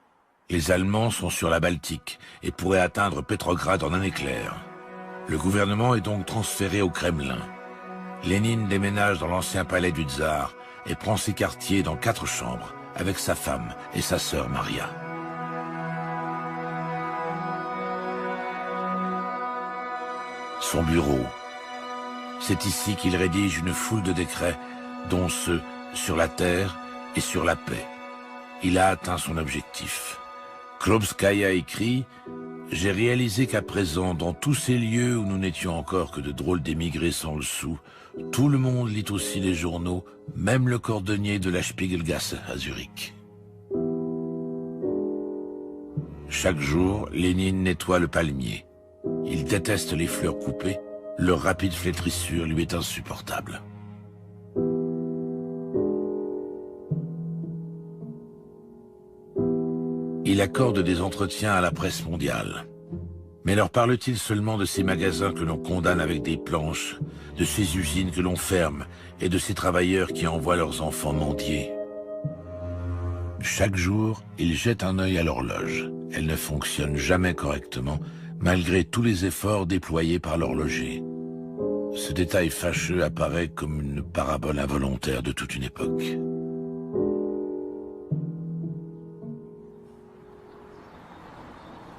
Les Allemands sont sur la Baltique et pourraient atteindre Petrograd en un éclair. Le gouvernement est donc transféré au Kremlin. Lénine déménage dans l'ancien palais du tsar et prend ses quartiers dans 4 chambres avec sa femme et sa sœur Maria. Son bureau. C'est ici qu'il rédige une foule de décrets, dont ceux sur la terre et sur la paix. Il a atteint son objectif. Krupskaya écrit « J'ai réalisé qu'à présent, dans tous ces lieux où nous n'étions encore que de drôles d'émigrés sans le sou, tout le monde lit aussi les journaux, même le cordonnier de la Spiegelgasse à Zurich. » Chaque jour, Lénine nettoie le palmier. Il déteste les fleurs coupées. Leur rapide flétrissure lui est insupportable. Il accorde des entretiens à la presse mondiale. Mais leur parle-t-il seulement de ces magasins que l'on condamne avec des planches, de ces usines que l'on ferme et de ces travailleurs qui envoient leurs enfants mendier? Chaque jour, il jette un œil à l'horloge. Elle ne fonctionne jamais correctement, malgré tous les efforts déployés par l'horloger. Ce détail fâcheux apparaît comme une parabole involontaire de toute une époque.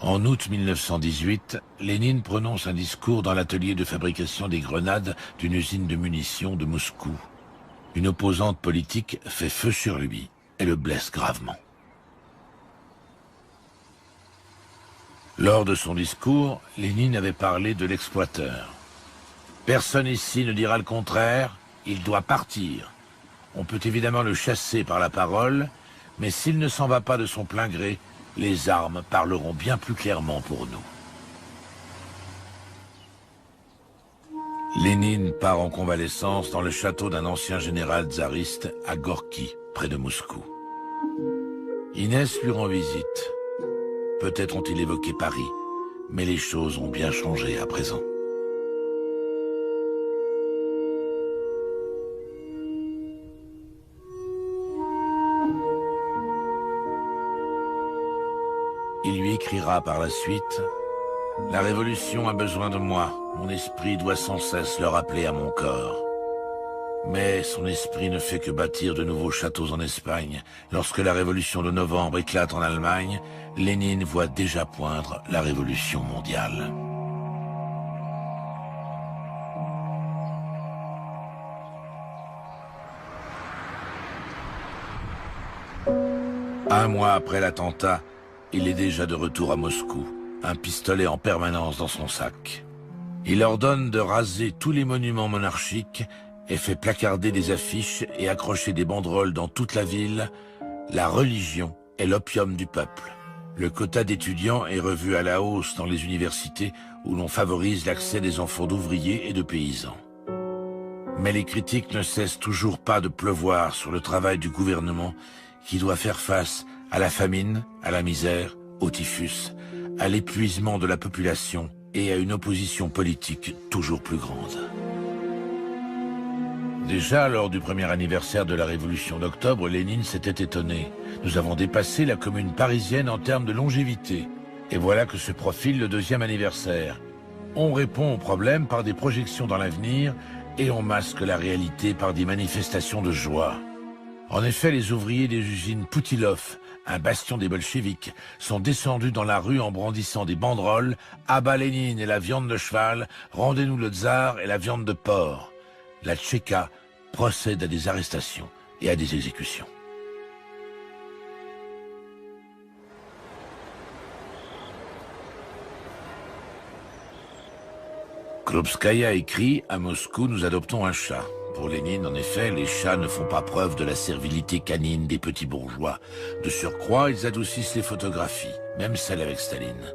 En août 1918, Lénine prononce un discours dans l'atelier de fabrication des grenades d'une usine de munitions de Moscou. Une opposante politique fait feu sur lui et le blesse gravement. Lors de son discours, Lénine avait parlé de l'exploiteur. Personne ici ne dira le contraire, il doit partir. On peut évidemment le chasser par la parole, mais s'il ne s'en va pas de son plein gré, les armes parleront bien plus clairement pour nous. Lénine part en convalescence dans le château d'un ancien général tsariste à Gorki, près de Moscou. Inès lui rend visite. Peut-être ont-ils évoqué Paris, mais les choses ont bien changé à présent. Il lui écrira par la suite « La révolution a besoin de moi, mon esprit doit sans cesse le rappeler à mon corps. » Mais son esprit ne fait que bâtir de nouveaux châteaux en Espagne. Lorsque la révolution de novembre éclate en Allemagne, Lénine voit déjà poindre la révolution mondiale. Un mois après l'attentat, il est déjà de retour à Moscou, un pistolet en permanence dans son sac. Il ordonne de raser tous les monuments monarchiques et fait placarder des affiches et accrocher des banderoles dans toute la ville. La religion est l'opium du peuple. Le quota d'étudiants est revu à la hausse dans les universités où l'on favorise l'accès des enfants d'ouvriers et de paysans. Mais les critiques ne cessent toujours pas de pleuvoir sur le travail du gouvernement qui doit faire face à la famine, à la misère, au typhus, à l'épuisement de la population et à une opposition politique toujours plus grande. Déjà, lors du premier anniversaire de la Révolution d'octobre, Lénine s'était étonné. Nous avons dépassé la commune parisienne en termes de longévité. Et voilà que se profile le deuxième anniversaire. On répond au problème par des projections dans l'avenir et on masque la réalité par des manifestations de joie. En effet, les ouvriers des usines Poutilov, un bastion des bolcheviks, sont descendus dans la rue en brandissant des banderoles « À bas Lénine et la viande de cheval, rendez-nous le tsar et la viande de porc ». La Tchéka procède à des arrestations et à des exécutions. Krupskaya écrit « À Moscou, nous adoptons un chat ». Pour Lénine, en effet, les chats ne font pas preuve de la servilité canine des petits bourgeois. De surcroît, ils adoucissent les photographies, même celles avec Staline.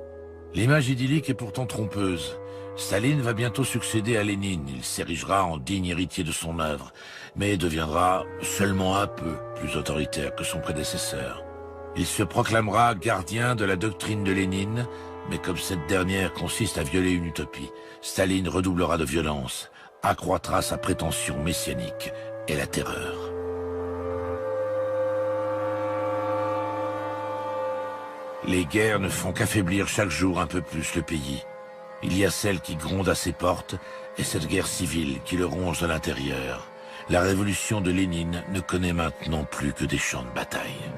L'image idyllique est pourtant trompeuse. Staline va bientôt succéder à Lénine. Il s'érigera en digne héritier de son œuvre, mais deviendra seulement un peu plus autoritaire que son prédécesseur. Il se proclamera gardien de la doctrine de Lénine, mais comme cette dernière consiste à violer une utopie, Staline redoublera de violence, accroîtra sa prétention messianique et la terreur. Les guerres ne font qu'affaiblir chaque jour un peu plus le pays. Il y a celle qui gronde à ses portes et cette guerre civile qui le ronge de l'intérieur. La révolution de Lénine ne connaît maintenant plus que des champs de bataille.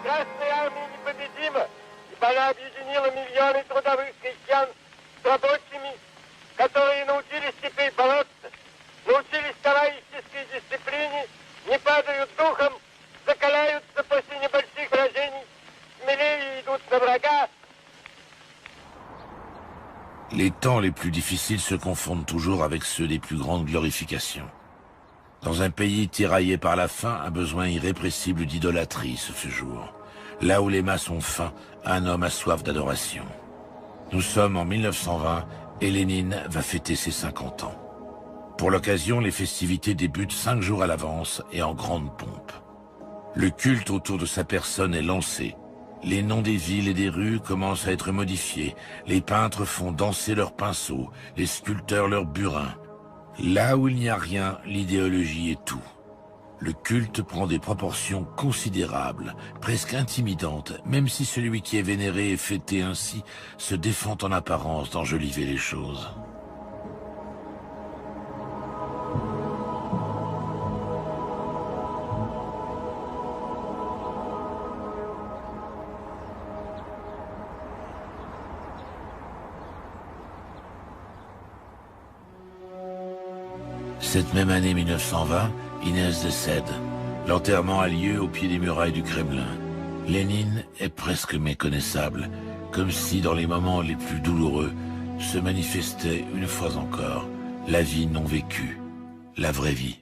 Красная армия непобедима, ибо она объединила миллионы трудовых крестьян с рабочими, которые научились теперь бороться, научились товарищеской дисциплине, не падают духом, закаляются после небольших поражений, смелее идут на врага. Les temps les plus difficiles se confondent toujours avec ceux des plus grandes glorifications. Dans un pays tiraillé par la faim, un besoin irrépressible d'idolâtrie se fait jour. Là où les masses ont faim, un homme a soif d'adoration. Nous sommes en 1920 et Lénine va fêter ses 50 ans. Pour l'occasion, les festivités débutent 5 jours à l'avance et en grande pompe. Le culte autour de sa personne est lancé. Les noms des villes et des rues commencent à être modifiés. Les peintres font danser leurs pinceaux, les sculpteurs leurs burins. Là où il n'y a rien, l'idéologie est tout. le culte prend des proportions considérables, presque intimidantes, même si celui qui est vénéré et fêté ainsi se défend en apparence d'enjoliver les choses. Cette même année 1920, Inès décède. L'enterrement a lieu au pied des murailles du Kremlin. Lénine est presque méconnaissable, comme si dans les moments les plus douloureux se manifestait une fois encore la vie non vécue, la vraie vie.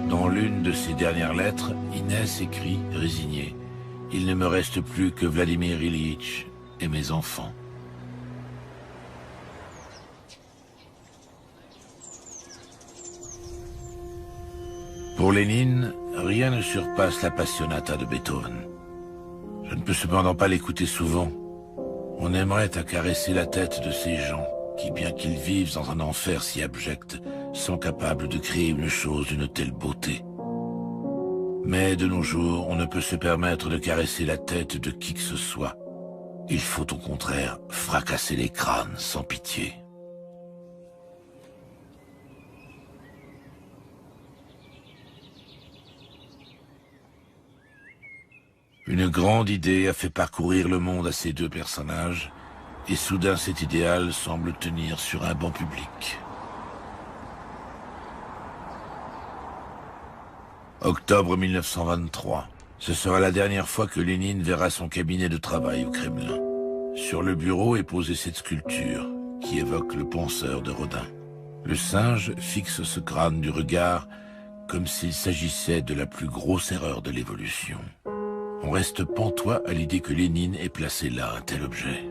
Dans l'une de ses dernières lettres, Inès écrit, résignée, « Il ne me reste plus que Vladimir Ilyitch et mes enfants. » Pour Lénine, rien ne surpasse la Passionata de Beethoven. Je ne peux cependant pas l'écouter souvent. On aimerait à caresser la tête de ces gens qui, bien qu'ils vivent dans un enfer si abject, sont capables de créer une chose d'une telle beauté. Mais de nos jours, on ne peut se permettre de caresser la tête de qui que ce soit. Il faut au contraire fracasser les crânes sans pitié. Une grande idée a fait parcourir le monde à ces deux personnages, et soudain cet idéal semble tenir sur un banc public. Octobre 1923. Ce sera la dernière fois que Lénine verra son cabinet de travail au Kremlin. Sur le bureau est posée cette sculpture, qui évoque le penseur de Rodin. Le singe fixe ce crâne du regard, comme s'il s'agissait de la plus grosse erreur de l'évolution. On reste pantois à l'idée que Lénine ait placé là un tel objet.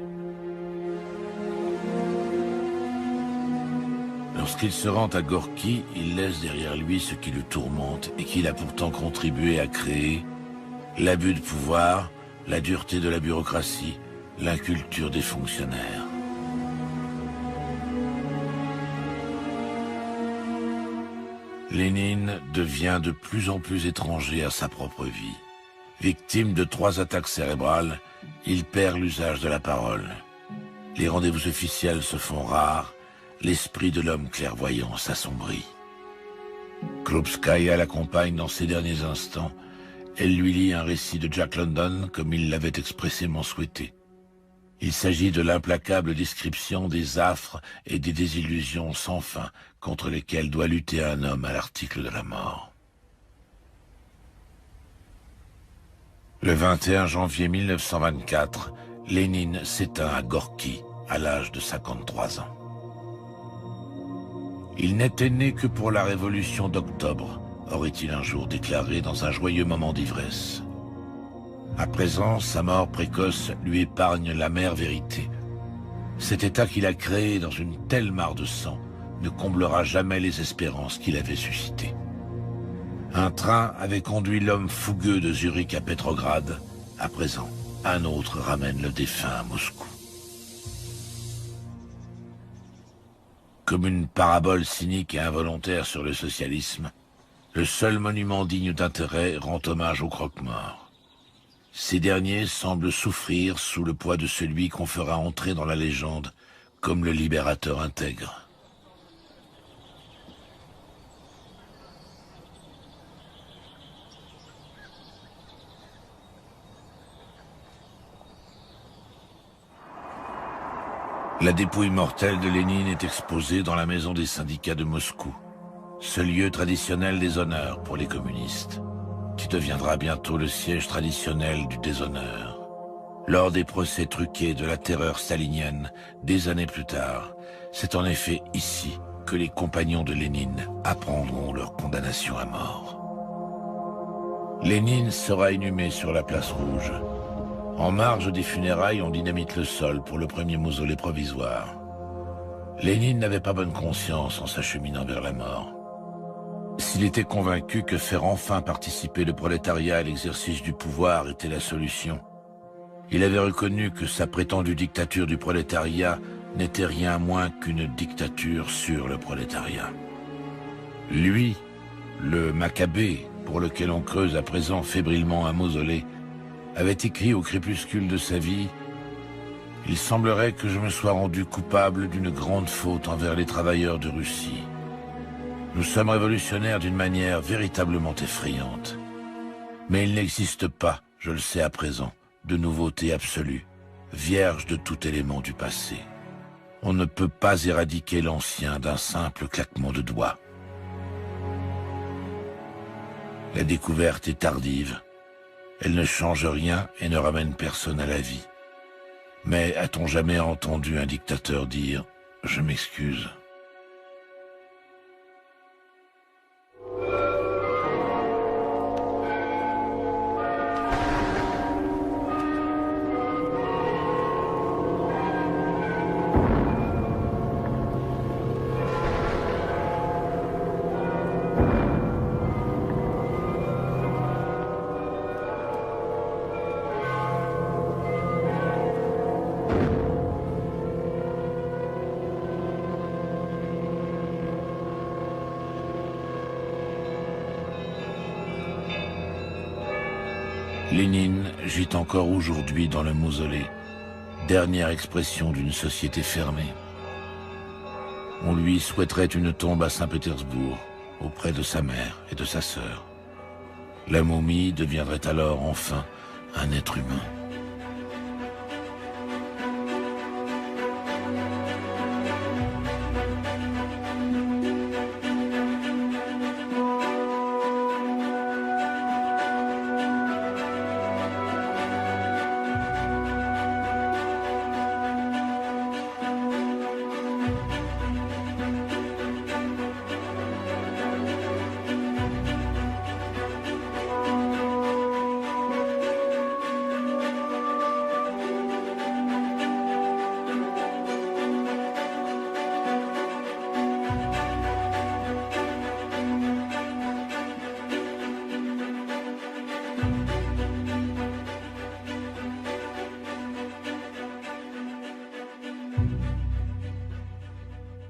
Lorsqu'il se rend à Gorki, il laisse derrière lui ce qui le tourmente et qu'il a pourtant contribué à créer: l'abus de pouvoir, la dureté de la bureaucratie, l'inculture des fonctionnaires. Lénine devient de plus en plus étranger à sa propre vie. Victime de 3 attaques cérébrales, il perd l'usage de la parole. Les rendez-vous officiels se font rares, l'esprit de l'homme clairvoyant s'assombrit. Krupskaya l'accompagne dans ses derniers instants. Elle lui lit un récit de Jack London comme il l'avait expressément souhaité. Il s'agit de l'implacable description des affres et des désillusions sans fin contre lesquelles doit lutter un homme à l'article de la mort. Le 21 janvier 1924, Lénine s'éteint à Gorki, à l'âge de 53 ans. Il n'était né que pour la révolution d'octobre, aurait-il un jour déclaré dans un joyeux moment d'ivresse. À présent, sa mort précoce lui épargne l'amère vérité. Cet état qu'il a créé dans une telle mare de sang ne comblera jamais les espérances qu'il avait suscitées. Un train avait conduit l'homme fougueux de Zurich à Petrograd. À présent, un autre ramène le défunt à Moscou. Comme une parabole cynique et involontaire sur le socialisme, le seul monument digne d'intérêt rend hommage aux croque-morts. Ces derniers semblent souffrir sous le poids de celui qu'on fera entrer dans la légende comme le libérateur intègre. La dépouille mortelle de Lénine est exposée dans la maison des syndicats de Moscou, ce lieu traditionnel des honneurs pour les communistes, qui deviendra bientôt le siège traditionnel du déshonneur. Lors des procès truqués de la terreur stalinienne, des années plus tard, c'est en effet ici que les compagnons de Lénine apprendront leur condamnation à mort. Lénine sera inhumé sur la place Rouge. En marge des funérailles, on dynamite le sol pour le premier mausolée provisoire. Lénine n'avait pas bonne conscience en s'acheminant vers la mort. S'il était convaincu que faire enfin participer le prolétariat à l'exercice du pouvoir était la solution, il avait reconnu que sa prétendue dictature du prolétariat n'était rien moins qu'une dictature sur le prolétariat. Lui, le Maccabée, pour lequel on creuse à présent fébrilement un mausolée, avait écrit au crépuscule de sa vie « Il semblerait que je me sois rendu coupable d'une grande faute envers les travailleurs de Russie. Nous sommes révolutionnaires d'une manière véritablement effrayante. Mais il n'existe pas, je le sais à présent, de nouveauté absolue, vierge de tout élément du passé. On ne peut pas éradiquer l'ancien d'un simple claquement de doigts. La découverte est tardive. Elle ne change rien et ne ramène personne à la vie. Mais a-t-on jamais entendu un dictateur dire « Je m'excuse » ? Lénine gît encore aujourd'hui dans le mausolée, dernière expression d'une société fermée. On lui souhaiterait une tombe à Saint-Pétersbourg, auprès de sa mère et de sa sœur. La momie deviendrait alors enfin un être humain.